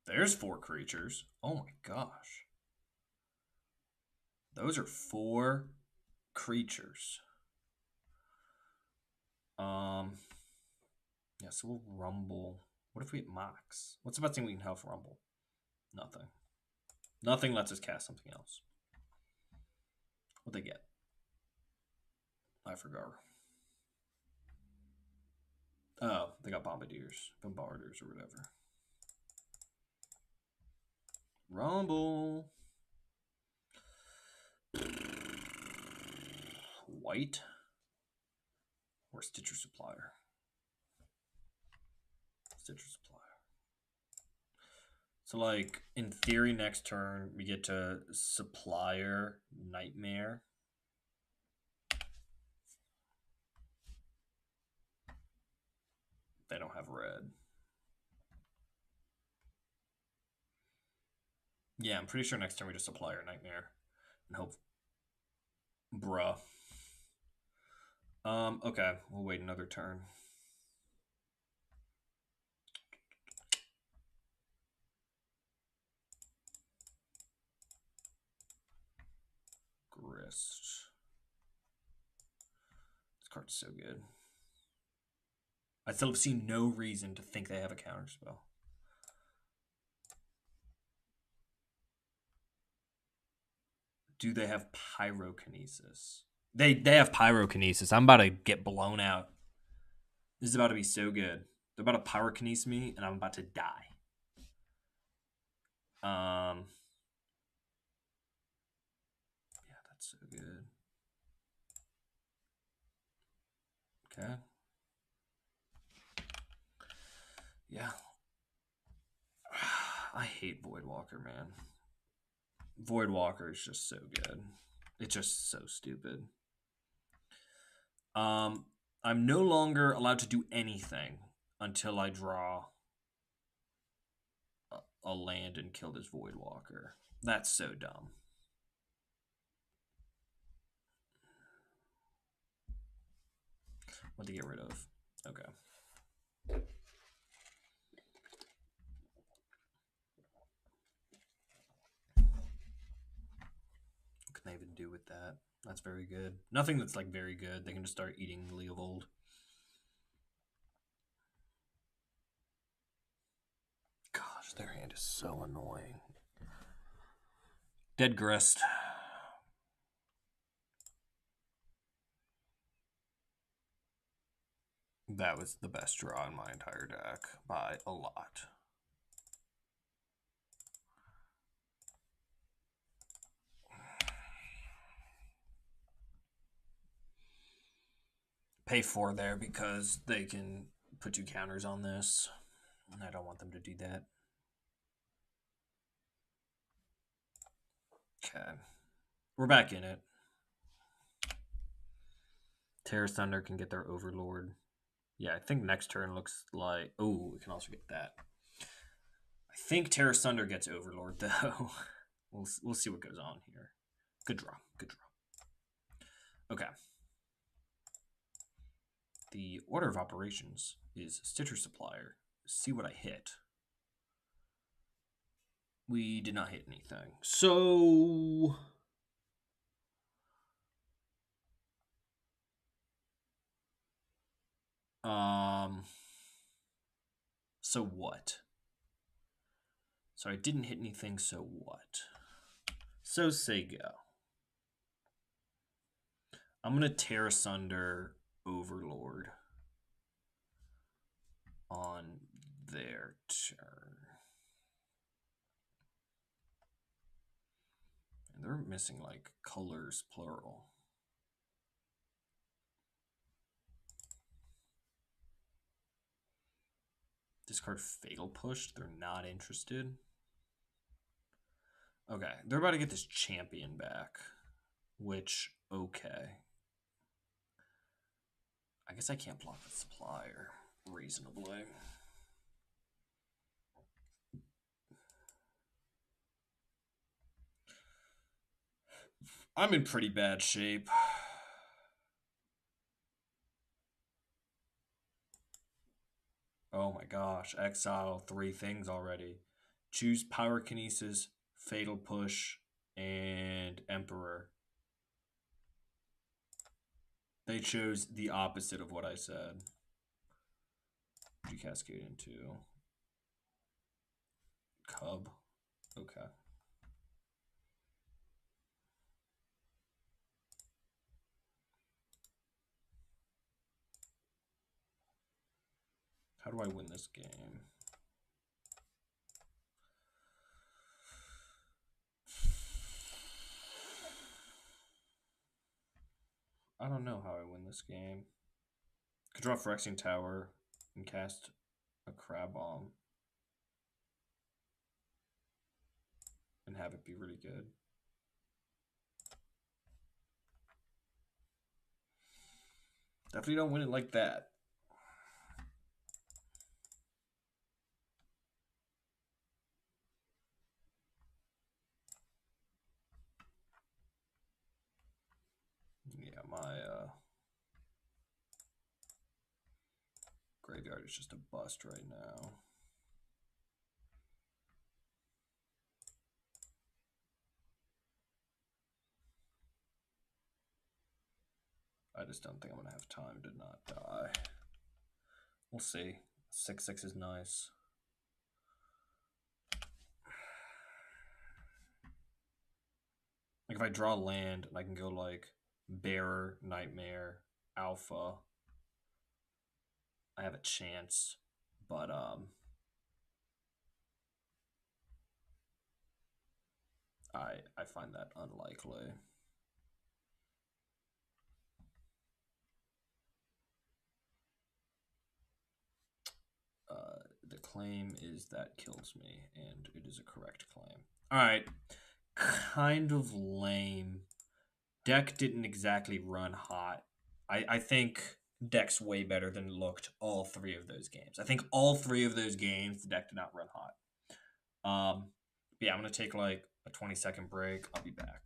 There's 4 creatures. Oh my gosh. Those are 4 creatures. Yeah, so we'll rumble. What if we hit Mox? What's the best thing we can have for rumble? Nothing. Nothing lets us cast something else. What'd they get? I forgot. Oh, they got Bombarders or whatever. Rumble. White or Stitcher Supplier? Stitcher Supplier. So, like, in theory, next turn, we get to Supplier Nightmare. They don't have red. Yeah, I'm pretty sure next turn we just Supplier Nightmare. And hope. Bruh. Okay, we'll wait another turn. Grist. This card's so good. I still have seen no reason to think they have a counter spell. Do they have Pyrokinesis? They have Pyrokinesis. I'm about to get blown out. This is about to be so good. They're about to Pyrokinese me, and I'm about to die. Yeah, that's so good. Okay. Yeah. I hate Voidwalker, man. Voidwalker is just so good. It's just so stupid. I'm no longer allowed to do anything until I draw a land and kill this Voidwalker. That's so dumb. What to get rid of? Okay. What can they even do with that? That's very good. Nothing that's like very good. They can just start eating Leovold. Gosh, their hand is so annoying. Dead Grist. That was the best draw in my entire deck by a lot. Pay 4 there because they can put 2 counters on this. And I don't want them to do that. Okay. We're back in it. Terra Thunder can get their Overlord. Yeah, I think next turn looks like... Oh, we can also get that. I think Terra Thunder gets Overlord, though. We'll see what goes on here. Good draw. Good draw. Okay. The order of operations is Stitcher Supplier. See what I hit. We did not hit anything. So... So what? So I didn't hit anything, so what? So say go. I'm going to Tear Asunder Overlord on their turn. And they're missing like colors plural. Discard Fatal Push. They're not interested. Okay, they're about to get this champion back, which, okay. I guess I can't block the supplier reasonably. I'm in pretty bad shape. Oh my gosh, exile 3 things already. Choose Pyrokinesis, Fatal Push, and Emperor. They chose the opposite of what I said. Cascade into Cub. Okay. How do I win this game? I don't know how I win this game. Could draw Phyrexian Tower and cast a Crab Bomb and have it be really good. Definitely don't win it like that. Yeah, my graveyard is just a bust right now. I just don't think I'm going to have time to not die. We'll see. 6/6 is nice. Like if I draw land, I can go like Bearer, Nightmare, Alpha. I have a chance, but I find that unlikely. The claim is that kills me, and it is a correct claim. All right, kind of lame. Deck didn't exactly run hot. I think deck's way better than it looked all 3 of those games. I think all 3 of those games, the deck did not run hot. Yeah, I'm going to take like a 20-second break. I'll be back.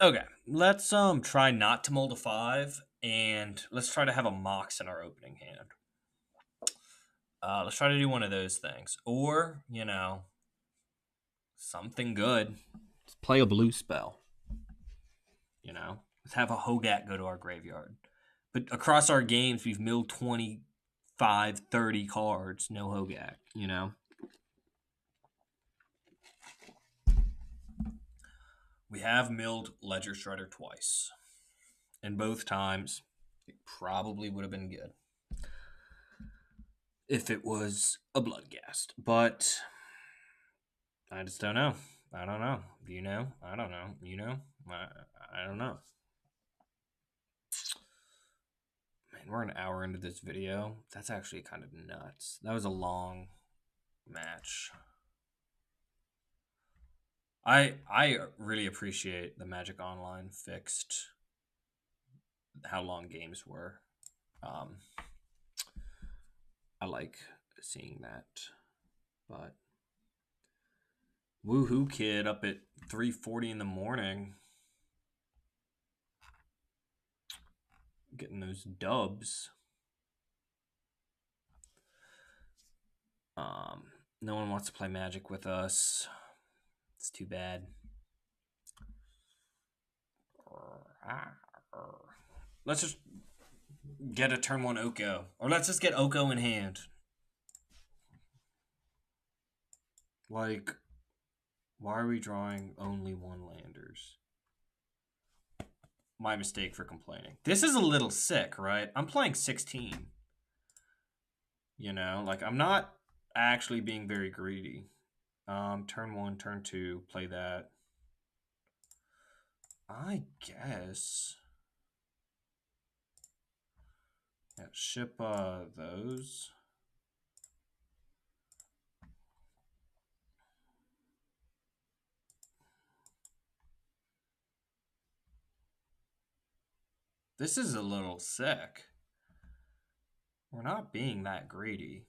Okay, let's try not to mold a 5, and let's try to have a Mox in our opening hand. Let's try to do one of those things, or something good. Let's play a blue spell. Let's have a Hogak go to our graveyard. But across our games, we've milled 25, 30 cards. No Hogak. We have milled Ledger Shredder twice. And both times, it probably would have been good if it was a Bloodghast. But I just don't know. I don't know. Do you know? I don't know. You know? I don't know. Man, we're an hour into this video. That's actually kind of nuts. That was a long match. I really appreciate the Magic Online fixed how long games were. Um, I like seeing that, but woohoo kid up at 3:40 in the morning, getting those dubs. No one wants to play Magic with us. It's too bad. Let's just get a turn 1 Oko. Or let's just get Oko in hand. Like, why are we drawing only 1-landers? My mistake for complaining. This is a little sick, right? I'm playing 16. You know, like, I'm not actually being very greedy. Turn 1, turn 2, play that. I guess. Yeah, ship those. This is a little sick. We're not being that greedy.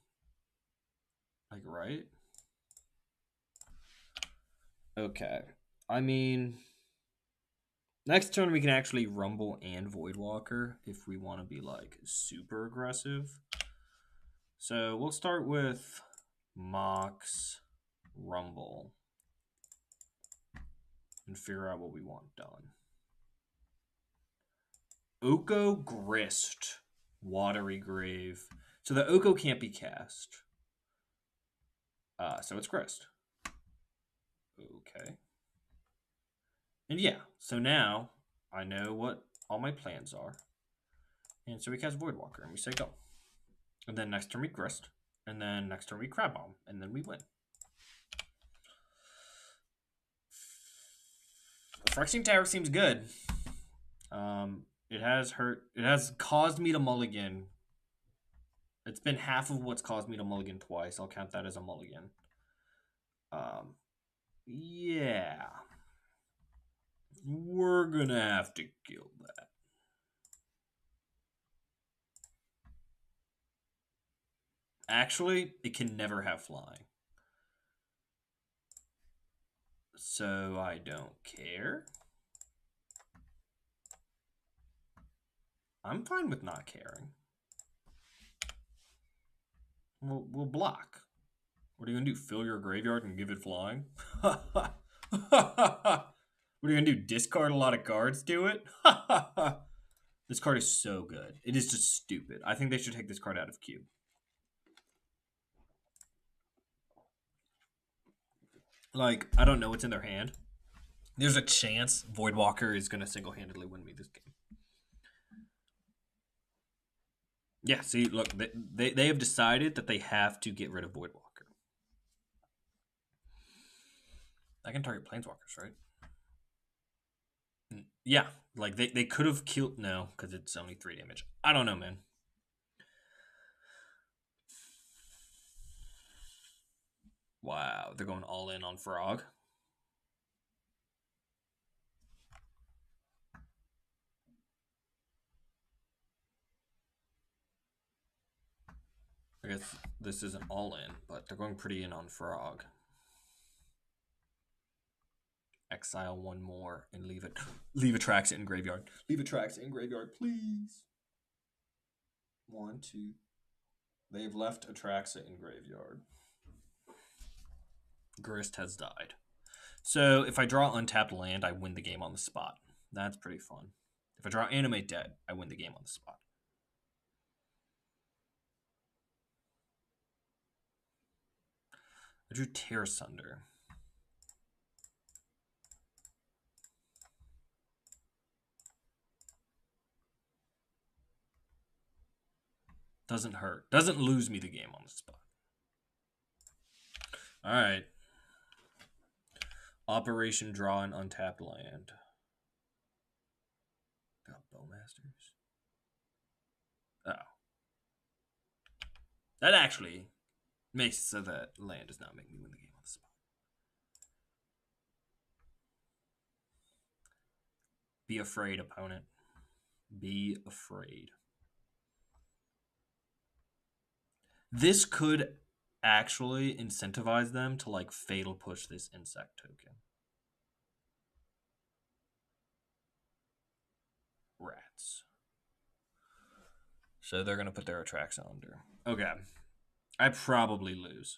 Like, right? Okay. I mean, next turn we can actually Rumble and Voidwalker if we want to be, like, super aggressive. So we'll start with Mox, Rumble, and figure out what we want done. Oko Grist, Watery Grave. So the Oko can't be cast. So it's Grist. Okay. And yeah, so now I know what all my plans are. And so we cast Voidwalker and we say go. And then next turn we Grist. And then next turn we Crab Bomb. And then we win. Phyrexian Tower seems good. It has caused me to mulligan. It's been half of what's caused me to mulligan twice. I'll count that as a mulligan. Yeah. We're gonna have to kill that. Actually, it can never have flying. So I don't care. I'm fine with not caring. We'll block. What are you gonna do? Fill your graveyard and give it flying? What are you gonna do? Discard a lot of cards to it? This card is so good. It is just stupid. I think they should take this card out of queue. Like, I don't know what's in their hand. There's a chance Voidwalker is gonna single-handedly win me this game. Yeah, see, look, they have decided that they have to get rid of Voidwalker. I can target Planeswalkers, right? Yeah, like they could have killed. No, because it's only 3 damage. I don't know, man. Wow, they're going all in on Frog. I guess this isn't all in, but they're going pretty in on Frog. Exile 1 more and leave it. Leave Atraxa in graveyard. Leave Atraxa in graveyard, please. 1, 2. They've left Atraxa in graveyard. Grist has died. So if I draw untapped land, I win the game on the spot. That's pretty fun. If I draw Animate Dead, I win the game on the spot. I drew Tear Sunder. Doesn't hurt. Doesn't lose me the game on the spot. All right. Operation Draw an Untapped Land. Got Bowmasters. Oh. That actually makes it so that land does not make me win the game on the spot. Be afraid, opponent. Be afraid. This could actually incentivize them to like fatal push this insect token. Rats. So they're going to put their attracts under. Okay. I probably lose.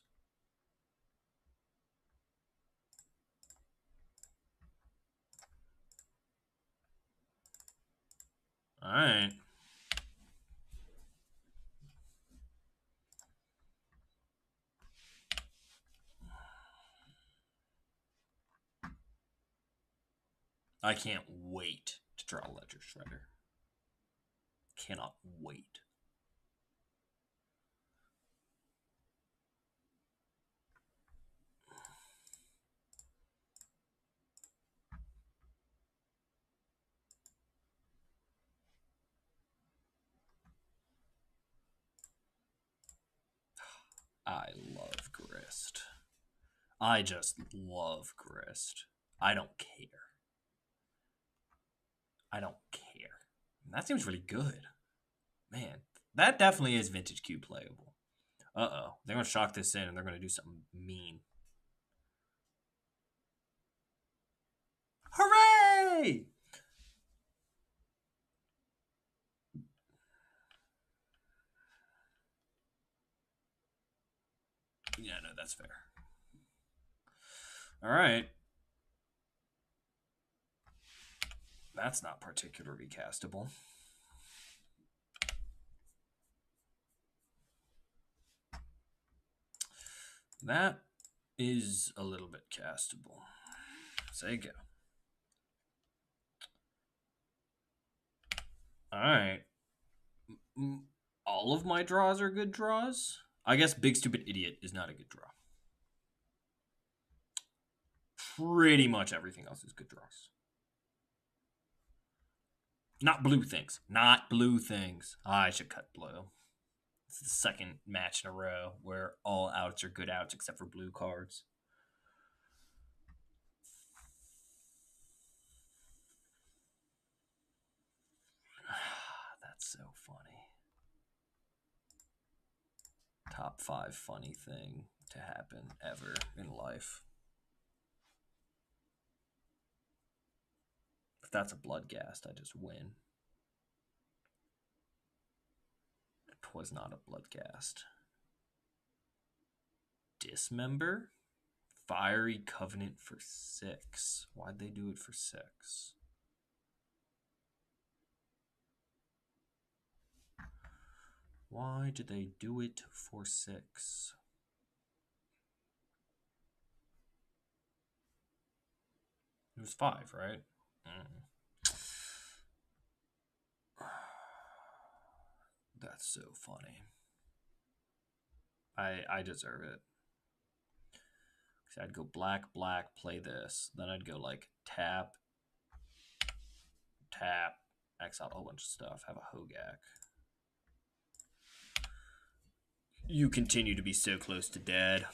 All right. I can't wait to draw Ledger Shredder. Cannot wait. I love Grist. I just love Grist. I don't care. I don't care. That seems really good. Man, that definitely is Vintage Cube playable. Uh-oh. They're going to shock this in and they're going to do something mean. Hooray! Yeah, no, that's fair. All right. That's not particularly castable. That is a little bit castable. Say go. All right. All of my draws are good draws? I guess Big Stupid Idiot is not a good draw. Pretty much everything else is good draws. Not blue things. Not blue things. I should cut blue. It's the second match in a row where all outs are good outs except for blue cards. That's so funny. Top 5 funny thing to happen ever in life. If that's a Bloodghast, I just win. It was not a Bloodghast. Dismember? Fiery Covenant for 6. Why'd they do it for 6? Why did they do it for 6? It was 5, right? That's so funny. I deserve it. So I'd go black, black, play this. Then I'd go like tap, tap, X out a whole bunch of stuff, have a Hogak. You continue to be so close to dead.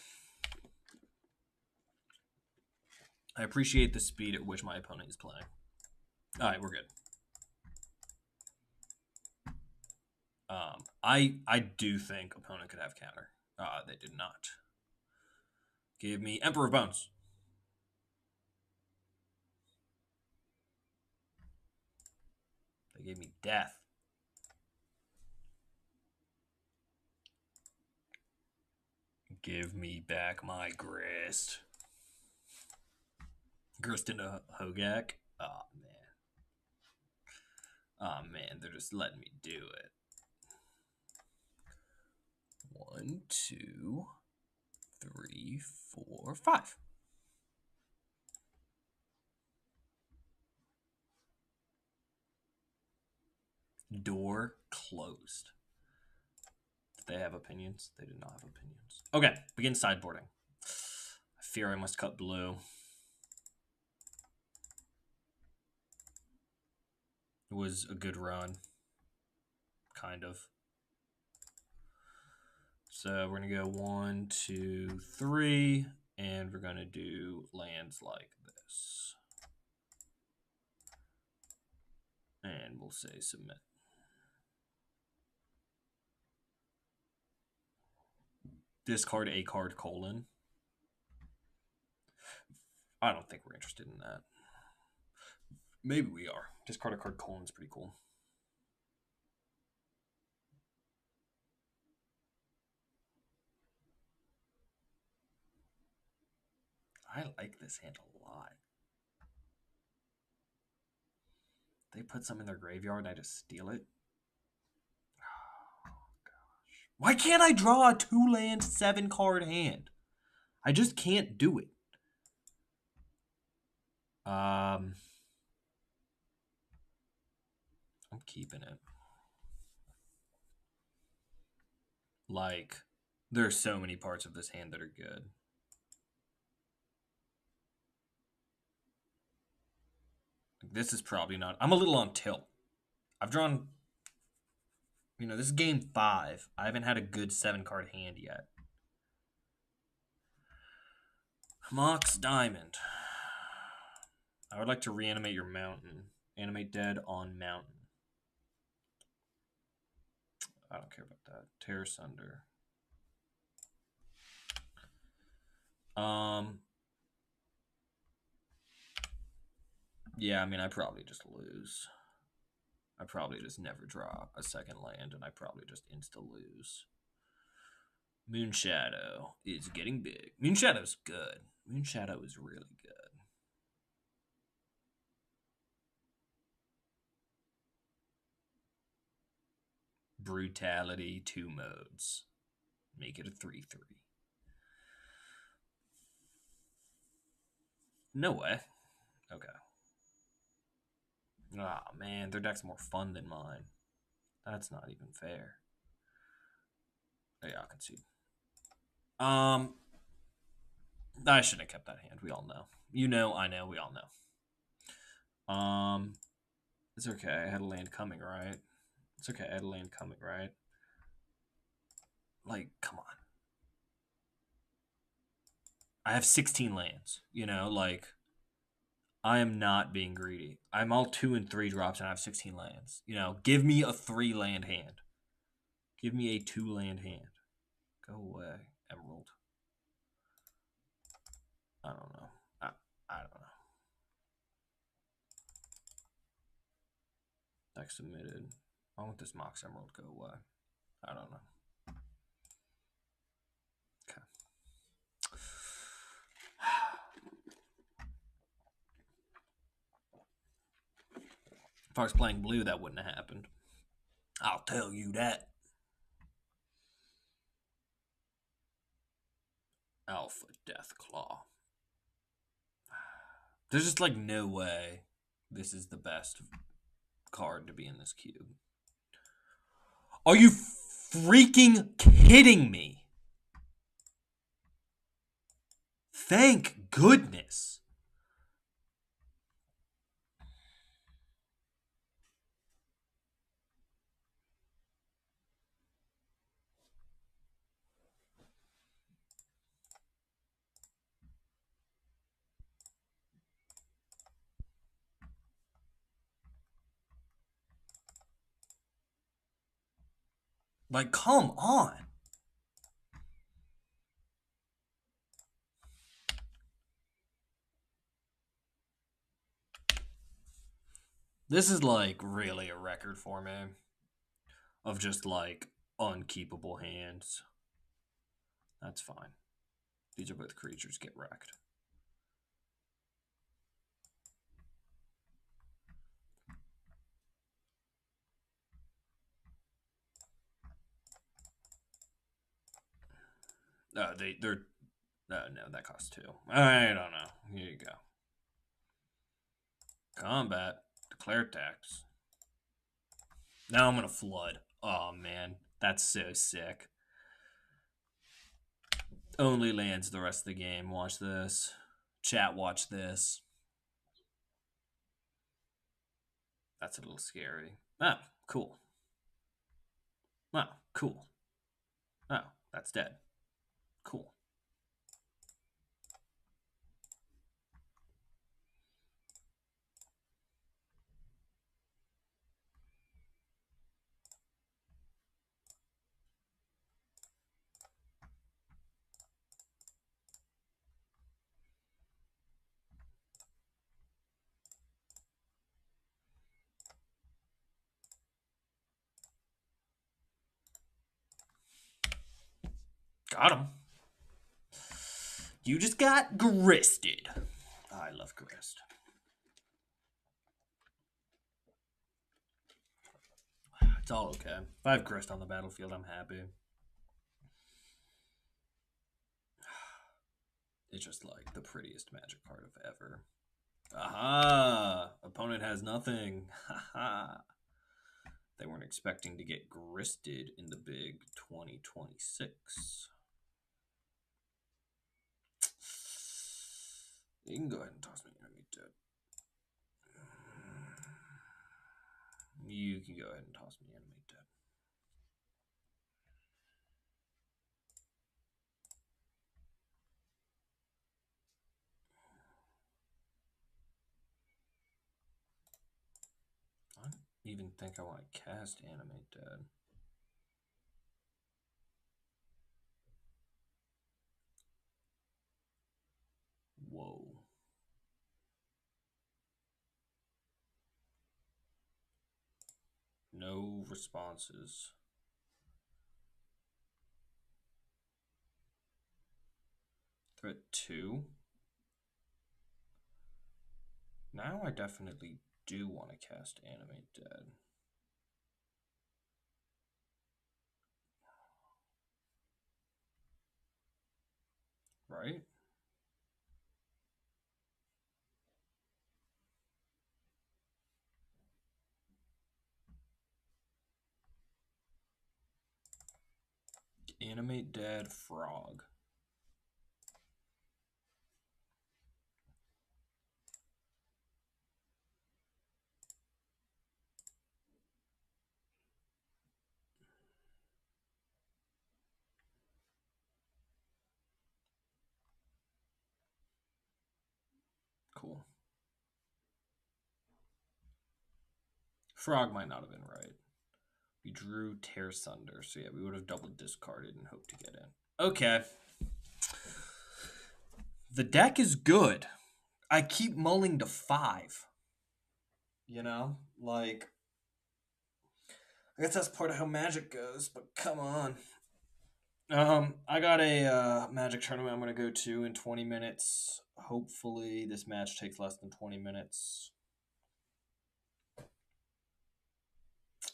I appreciate the speed at which my opponent is playing. All right, we're good. I do think opponent could have counter. They did not. Give me Emperor of Bones. They gave me Death. Give me back my Grist. Grist into Hogak. Oh, man. Oh, man, they're just letting me do it. 1, 2, 3, 4, 5. Door closed. Did they have opinions? They did not have opinions. Okay, begin sideboarding. I fear I must cut blue. It was a good run. Kind of. So we're going to go 1, 2, 3, and we're going to do lands like this. And we'll say submit. Discard a card, colon. I don't think we're interested in that. Maybe we are. Discard a card, colon's pretty cool. I like this hand a lot. They put some in their graveyard and I just steal it. Oh, gosh. Why can't I draw a 2-land, 7-card hand? I just can't do it. I'm keeping it. Like, there's so many parts of this hand that are good. This is probably not. I'm a little on tilt. I've drawn. This is game 5. I haven't had a good 7-card hand yet. Mox Diamond. I would like to reanimate your mountain. Animate dead on mountain. I don't care about that. Tear Sunder. Yeah, I mean, I probably just lose. I probably just never draw a second land, and I probably just insta-lose. Moonshadow is getting big. Moonshadow's good. Moonshadow is really good. Brutality, 2 modes. Make it a 3/3. No way. Okay. Ah, man, their deck's more fun than mine. That's not even fair. Yeah, I'll concede. I shouldn't have kept that hand. We all know. You know, I know, we all know. It's okay. I had a land coming, right? It's okay. I had a land coming, right? Like, come on. I have 16 lands. Like, I am not being greedy. I'm all 2 and 3 drops and I have 16 lands. Give me a 3-land hand. Give me a 2-land hand. Go away, Emerald. I don't know. I don't know. Deck submitted. I want this Mox Emerald go away. I don't know. Okay. If I was playing blue, that wouldn't have happened. I'll tell you that. Alpha Deathclaw. There's just like no way this is the best card to be in this cube. Are you freaking kidding me? Thank goodness. Like, come on. This is like really a record for me of just like unkeepable hands. That's fine. These are both creatures. Get wrecked. They're no, that costs 2. I don't know. Here you go. Combat. Declare tax. Now I'm gonna flood. Oh man, that's so sick. Only lands the rest of the game. Watch this. Chat, watch this. That's a little scary. Oh, cool. Oh, cool. Oh, that's dead. Cool. Got him. You just got gristed. I love grist. It's all okay. If I have grist on the battlefield, I'm happy. It's just like the prettiest magic card of ever. Aha! Opponent has nothing. Haha. They weren't expecting to get gristed in the big 2026. You can go ahead and toss me enemy dead. You can go ahead and toss me enemy dead. I don't even think I want to cast animate dead. Whoa. No responses. Threat 2. Now I definitely do want to cast animate dead. Right? Animate dead frog. Cool. Frog might not have been right. We drew Tear Sunder, so yeah, we would have double discarded and hoped to get in. Okay. The deck is good. I keep mulling to 5. You know? Like, I guess that's part of how Magic goes, but come on. I got a Magic tournament I'm going to go to in 20 minutes. Hopefully this match takes less than 20 minutes.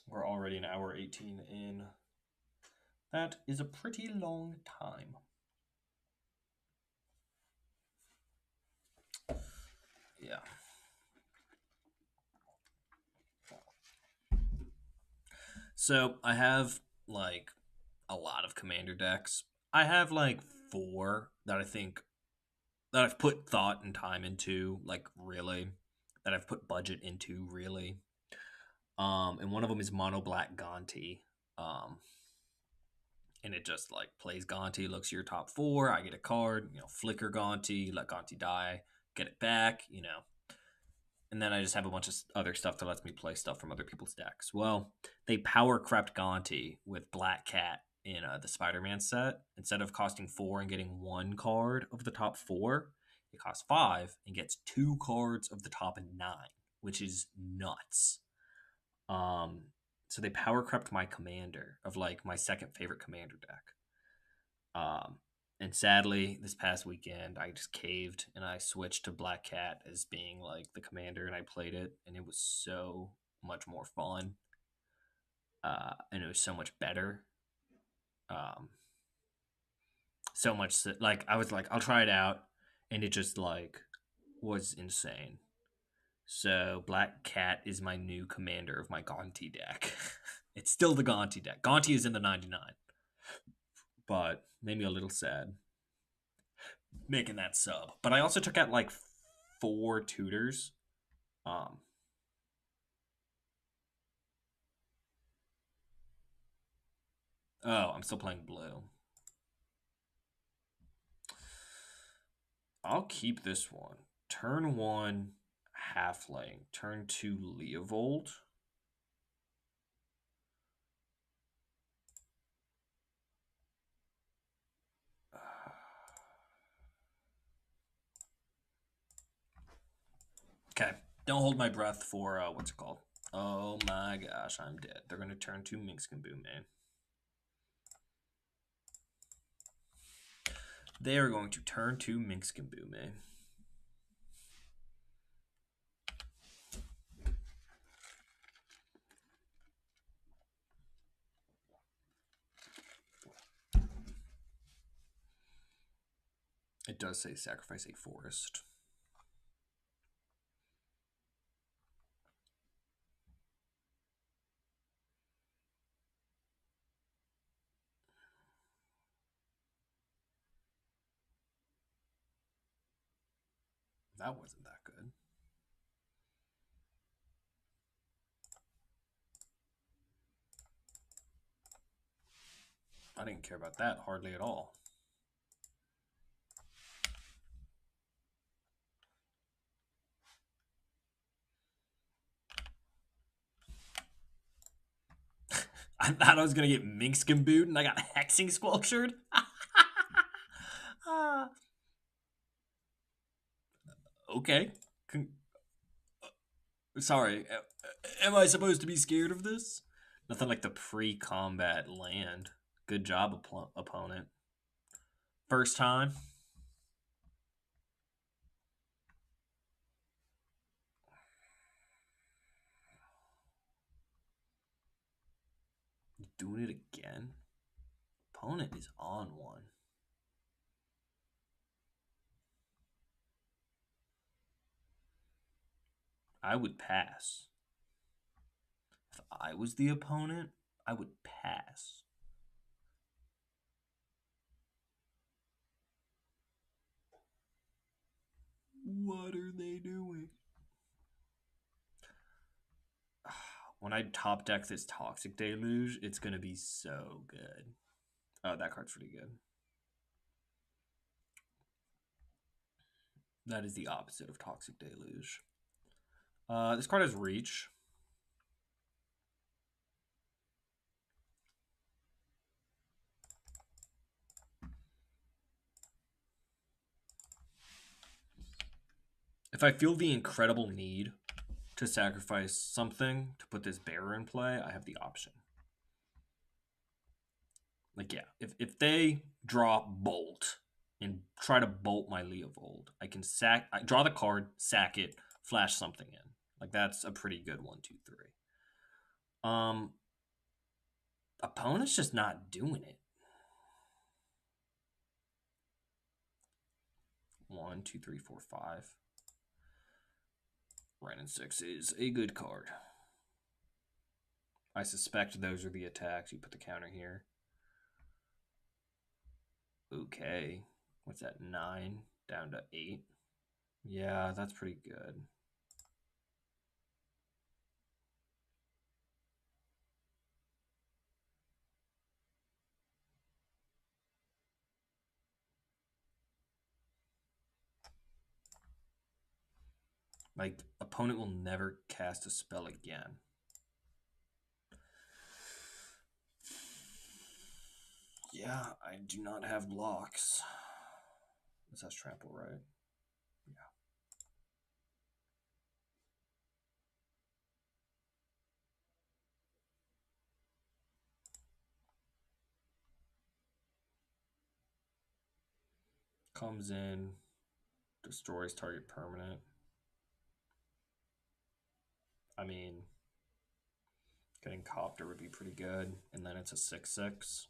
We're already an hour 18 in. That is a pretty long time. Yeah. So I have like a lot of commander decks. I have like 4 that I think that I've put thought and time into, like really, that I've put budget into really. And one of them is mono black Gonti. And it just like plays Gonti, looks your top 4. I get a card, flicker Gonti, let Gonti die, get it back, And then I just have a bunch of other stuff that lets me play stuff from other people's decks. Well, they power crept Gonti with Black Cat in the Spider-Man set. Instead of costing 4 and getting 1 card of the top 4, it costs 5 and gets 2 cards of the top 9, which is nuts. So they power crept my commander of like my second favorite commander deck. And sadly, this past weekend, I just caved and I switched to Black Cat as being like the commander, and I played it, and it was so much more fun. And it was so much better. So much like I was like, I'll try it out, and it just like was insane. So Black Cat is my new commander of my Gonti deck. It's still the Gonti deck. Gonti is in the 99, but made me a little sad making that sub. But I also took out like 4 tutors. Oh, I'm still playing blue. I'll keep this one. Turn 1, Halfling. Turn 2, Leovold. Okay. Don't hold my breath for, what's it called? Oh my gosh, I'm dead. They're going to turn 2 Minx and Boom, man. They are going to turn to Minskimbume. It does say sacrifice a forest. That wasn't that good. I didn't care about that hardly at all. I thought I was going to get Minskimbued and I got Hexing Sculptured. Okay. Sorry. Am I supposed to be scared of this? Nothing like the pre-combat land. Good job, opponent. First time. Doing it again. Opponent is on one. I would pass. If I was the opponent, I would pass. What are they doing? When I top deck this Toxic Deluge, it's going to be so good. Oh, that card's pretty good. That is the opposite of Toxic Deluge. This card has Reach. If I feel the incredible need to sacrifice something to put this bearer in play, I have the option. Like, yeah, if they draw Bolt and try to bolt my Leovold, I can I draw the card, sack it, flash something in. Like, that's a pretty good 1, 2, 3. Opponent's just not doing it. 1, 2, 3, 4, 5. Renin 6 is a good card. I suspect those are the attacks. You put the counter here. Okay. What's that? 9 down to 8. Yeah, that's pretty good. Like, opponent will never cast a spell again. Yeah, I do not have blocks. This has trample, right? Yeah. Comes in, destroys target permanent. I mean, getting Copter would be pretty good. And then it's a 6/6.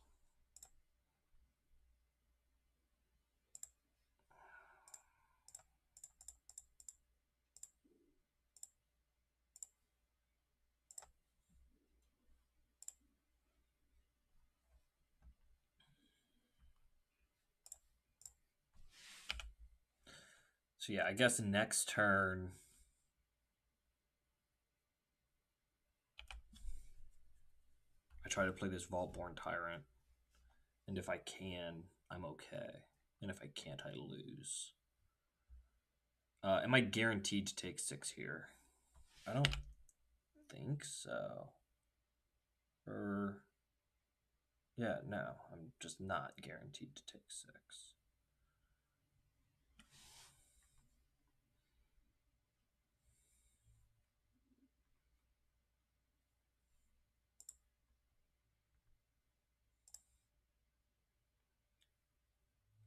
So yeah, I guess next turn I try to play this Vaultborn Tyrant. And if I can, I'm okay. And if I can't, I lose. Am I guaranteed to take 6 here? I don't think so. Yeah, no. I'm just not guaranteed to take 6.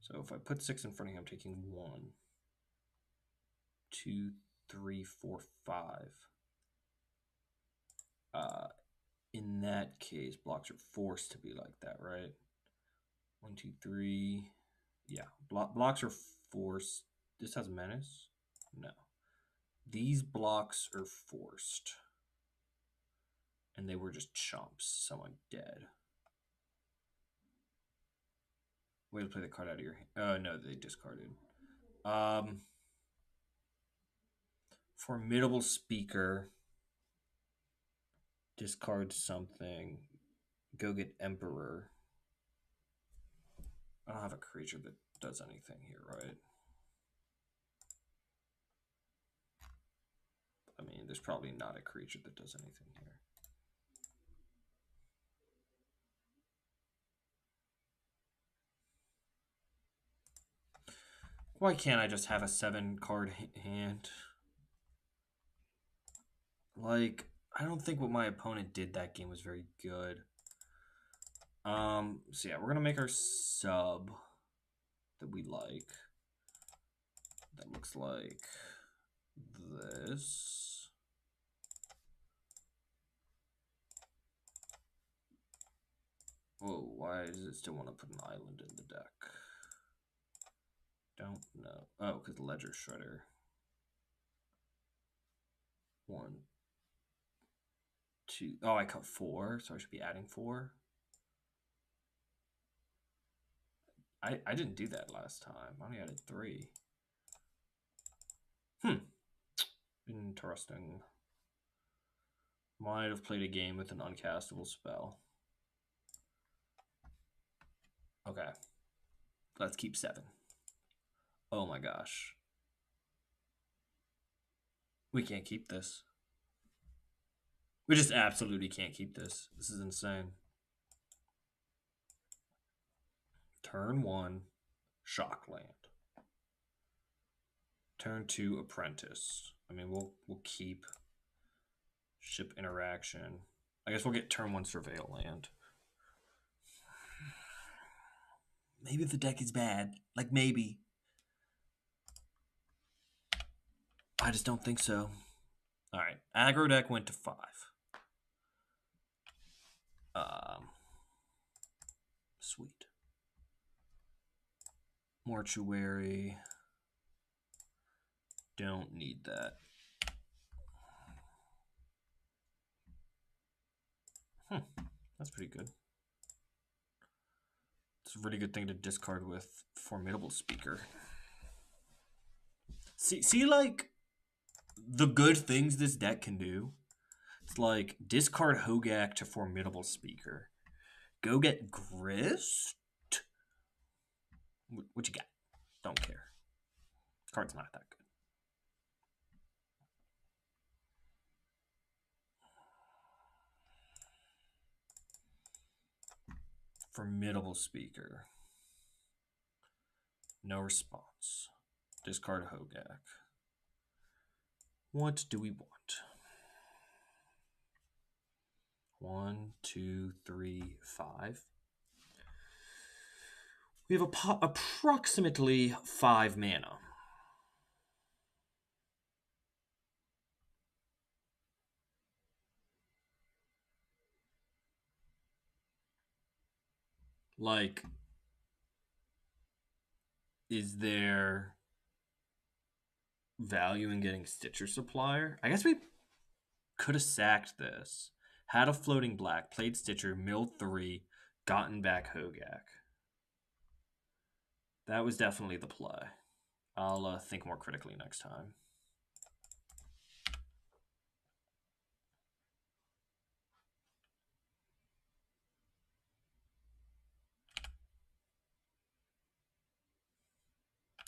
So if I put 6 in front of him, I'm taking 1, 2, 3, 4, 5. In that case, blocks are forced to be like that, right? 1, 2, 3. Yeah, blocks are forced. This has menace? No. These blocks are forced. And they were just chumps. Someone dead. Way to play the card out of your hand. Oh, no, they discarded. Formidable Speaker. Discard something. Go get Emperor. I don't have a creature that does anything here, right? I mean, there's probably not a creature that does anything here. Why can't I just have a 7-card hand? Like, I don't think what my opponent did that game was very good. So yeah, we're gonna make our sub that we like. That looks like this. Whoa, why does it still want to put an island in the deck? Don't know. Oh, because Ledger Shredder. 1, 2. Oh, I cut 4, so I should be adding 4. I didn't do that last time. I only added 3. Interesting. Might have played a game with an uncastable spell. Okay. Let's keep 7. Oh my gosh. We can't keep this. We just absolutely can't keep this. This is insane. Turn 1, Shock Land. Turn 2, Apprentice. I mean, we'll keep Ship Interaction. I guess we'll get turn 1 Surveil Land. Maybe if the deck is bad. Like, maybe. I just don't think so. Alright, aggro deck went to 5. Sweet. Mortuary. Don't need that. That's pretty good. It's a really good thing to discard with Formidable Speaker. See, like, the good things this deck can do. It's like, discard Hogak to Formidable Speaker. Go get Grist? What you got? Don't care. Card's not that good. Formidable Speaker. No response. Discard Hogak. What do we want? 1, 2, 3, 5. We have approximately 5 mana. Like, is there value in getting Stitcher Supplier? I guess we could have sacked this. Had a floating black, played Stitcher, milled 3, gotten back Hogak. That was definitely the play. I'll think more critically next time.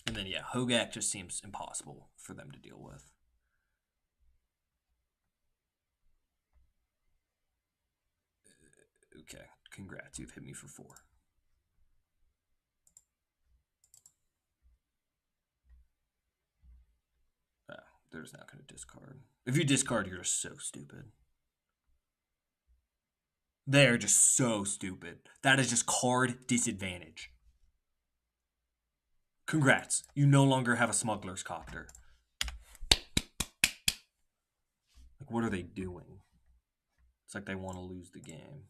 And then, yeah, Hogak just seems impossible for them to deal with. Okay, congrats. You've hit me for 4. They're just not going to discard. If you discard, you're just so stupid. They're just so stupid. That is just card disadvantage. Congrats. You no longer have a smuggler's copter. Like, what are they doing? It's like they want to lose the game.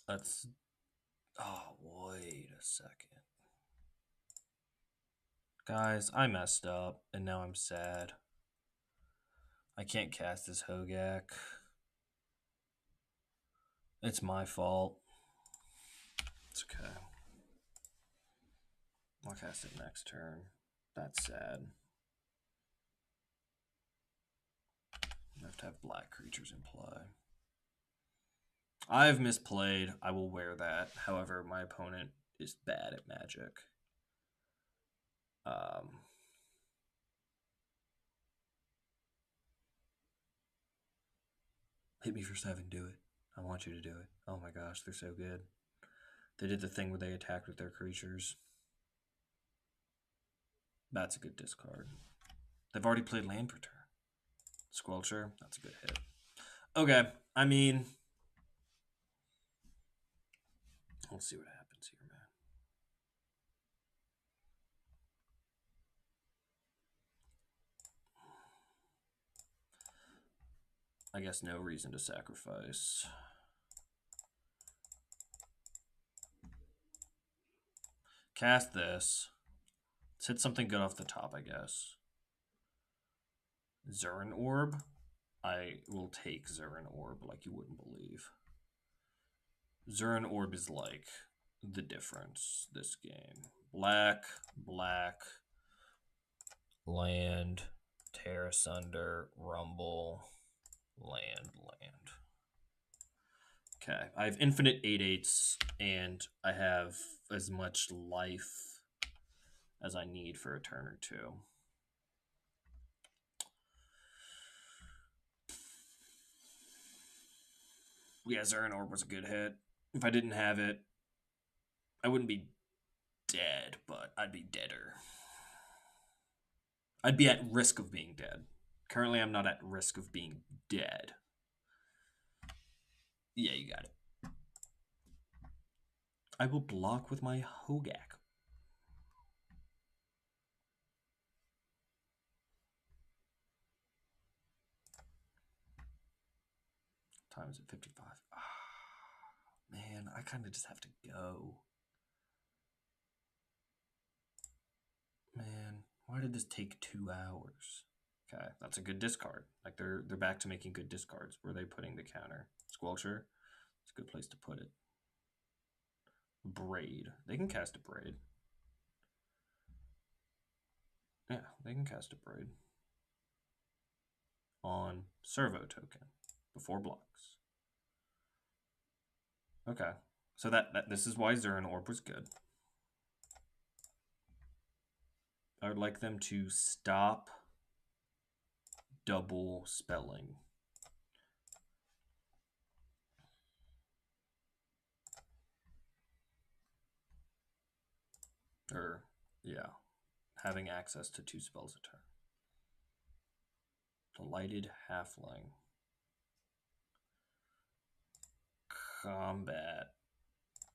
Let's... Oh, wait a second. Guys, I messed up, and now I'm sad. I can't cast this Hogak. It's my fault. It's okay. I'll cast it next turn. That's sad. I have to have black creatures in play. I've misplayed. I will wear that. However, my opponent is bad at Magic. Hit me for 7. Do it. I want you to do it. Oh my gosh, they're so good. They did the thing where they attacked with their creatures. That's a good discard. They've already played land per turn. Squelcher, that's a good hit. Okay, I mean, let's see what happens here, man. I guess no reason to sacrifice. Cast this. Let's hit something good off the top, I guess. Zurin Orb. I will take Zurin Orb like you wouldn't believe. Zurin Orb is like the difference this game. Black, black, land, tear asunder, rumble, land, land. Okay, I have infinite 8/8s, and I have as much life as I need for a turn or two. Yeah, Zurin Orb was a good hit. If I didn't have it, I wouldn't be dead, but I'd be deader. I'd be at risk of being dead. Currently, I'm not at risk of being dead. Yeah, you got it. I will block with my Hogak. Time is at 55. Man, I kind of just have to go. Man, why did this take 2 hours? Okay, that's a good discard. Like they're back to making good discards. Where are they putting the counter? Squelcher? It's a good place to put it. Braid. They can cast a Braid. Yeah, they can cast a Braid. On servo token. Before blocks. Okay. So this is why Zurin Orb was good. I would like them to stop double spelling. Or, yeah, having access to 2 spells a turn. Delighted Halfling. Combat.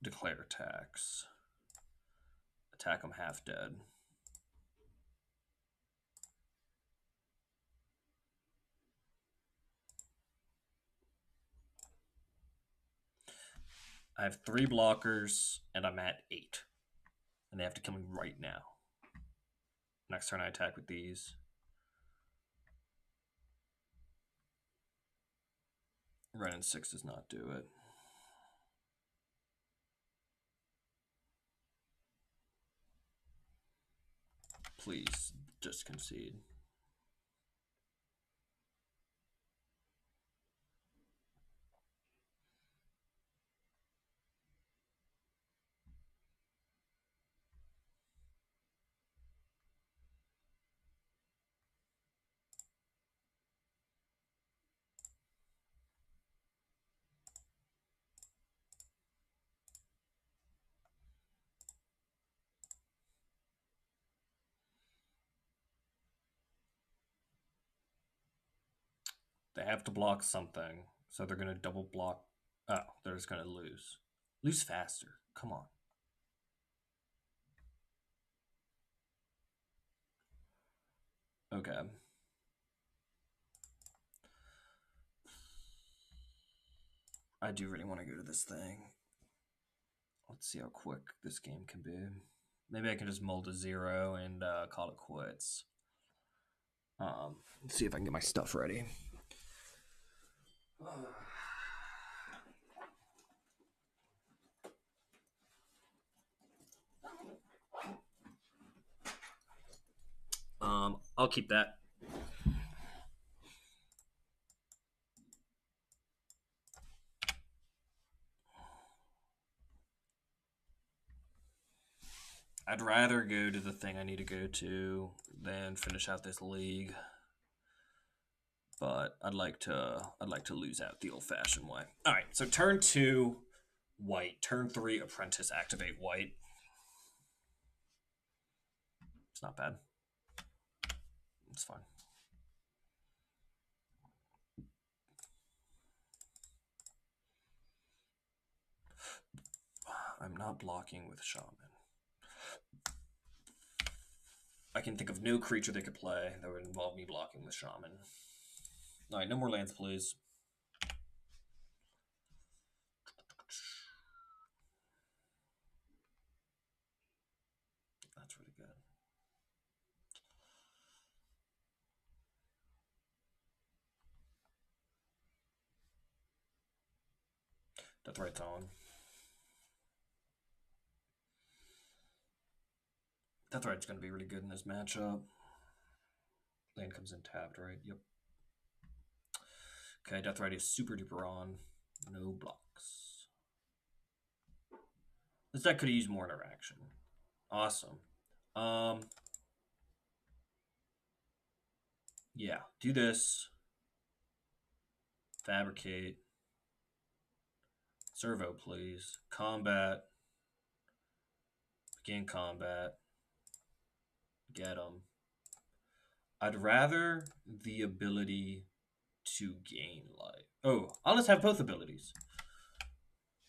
Declare attacks. Attack them half dead. I have 3 blockers, and I'm at 8. And they have to kill me right now. Next turn I attack with these. Renin 6 does not do it. Please, just concede. have to block something, so they're gonna double block. Oh, they're just gonna lose. Lose faster. Come on. Okay. I do really want to go to this thing. Let's see how quick this game can be. Maybe I can just mold a 0 and call it quits. Let's see if I can get my stuff ready. I'll keep that. I'd rather go to the thing I need to go to than finish out this league. But I'd like to lose out the old-fashioned way. All right, so turn 2, white. Turn 3, apprentice, activate white. It's not bad. It's fine. I'm not blocking with shaman. I can think of no creature they could play that would involve me blocking with shaman. All right, no more lands, please. That's really good. Death Right's on. Death Right's going to be really good in this matchup. Land comes in tapped, right? Yep. Okay, Death Right is super duper on. No blocks. This deck could use more interaction. Awesome. Yeah, do this. Fabricate. Servo, please. Combat. Begin combat. Get them. I'd rather the ability to gain life. Oh, I'll just have both abilities.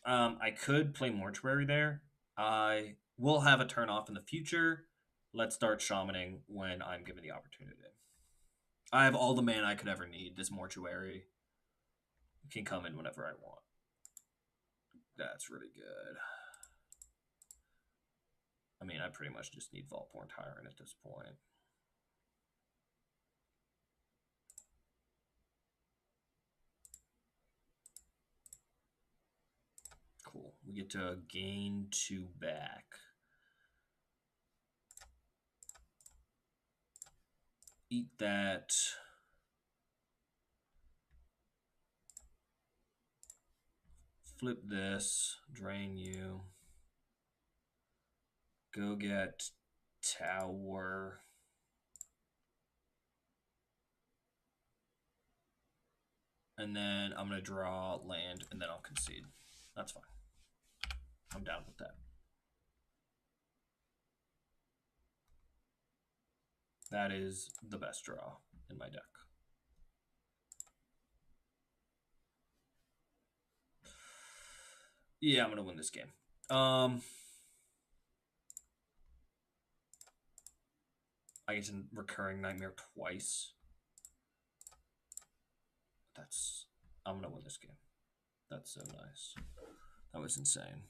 I could play Mortuary there. I will have a turn off in the future. Let's start shamaning when I'm given the opportunity. I have all the mana I could ever need. This Mortuary can come in whenever I want. That's really good. I mean, I pretty much just need Vaultborn Tyrant at this point. Cool. We get to gain 2 back. Eat that. Flip this. Drain you. Go get tower. And then I'm going to draw land, and then I'll concede. That's fine. I'm down with that. That is the best draw in my deck. Yeah, I'm going to win this game. I get to Recurring Nightmare twice. I'm going to win this game. That's so nice. That was insane.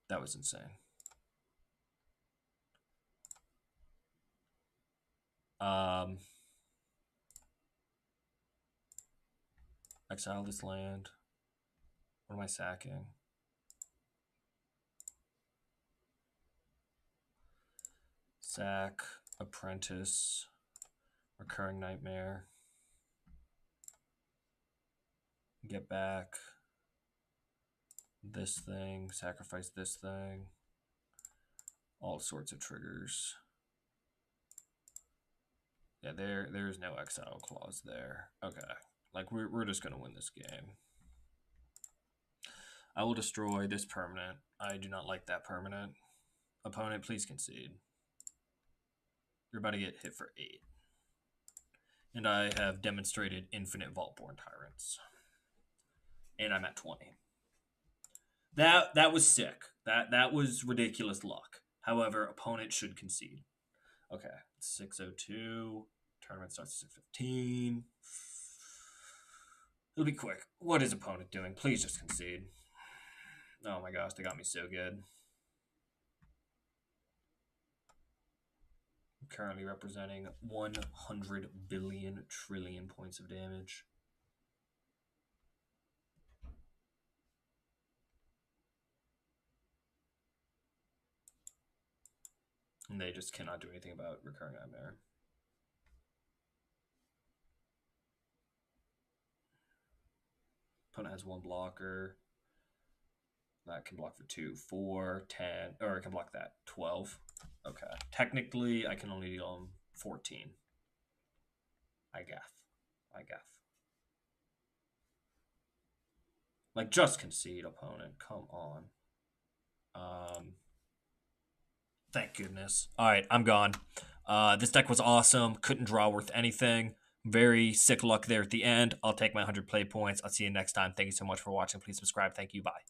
That was insane. Exile this land. What am I sacking? Sack, Apprentice, Recurring Nightmare. Get back this thing, sacrifice this thing. All sorts of triggers. Yeah, there's no exile clause there. Okay. Like, we're just going to win this game. I will destroy this permanent. I do not like that permanent. Opponent, please concede. You're about to get hit for 8. And I have demonstrated infinite Vaultborn Tyrants. And I'm at 20. That was sick. That was ridiculous luck. However, opponent should concede. Okay, 6:02. Tournament starts at 6:15. It'll be quick. What is opponent doing? Please just concede. Oh my gosh, they got me so good. I'm currently representing 100 billion trillion points of damage. And they just cannot do anything about Recurring Nightmare. Opponent has 1 blocker. That can block for 2, 4, 10, or I can block that, 12. Okay. Technically, I can only deal them 14. I guess. Like, just concede, opponent. Come on. Thank goodness. All right, I'm gone. This deck was awesome. Couldn't draw worth anything. Very sick luck there at the end. I'll take my 100 play points. I'll see you next time. Thank you so much for watching. Please subscribe. Thank you. Bye.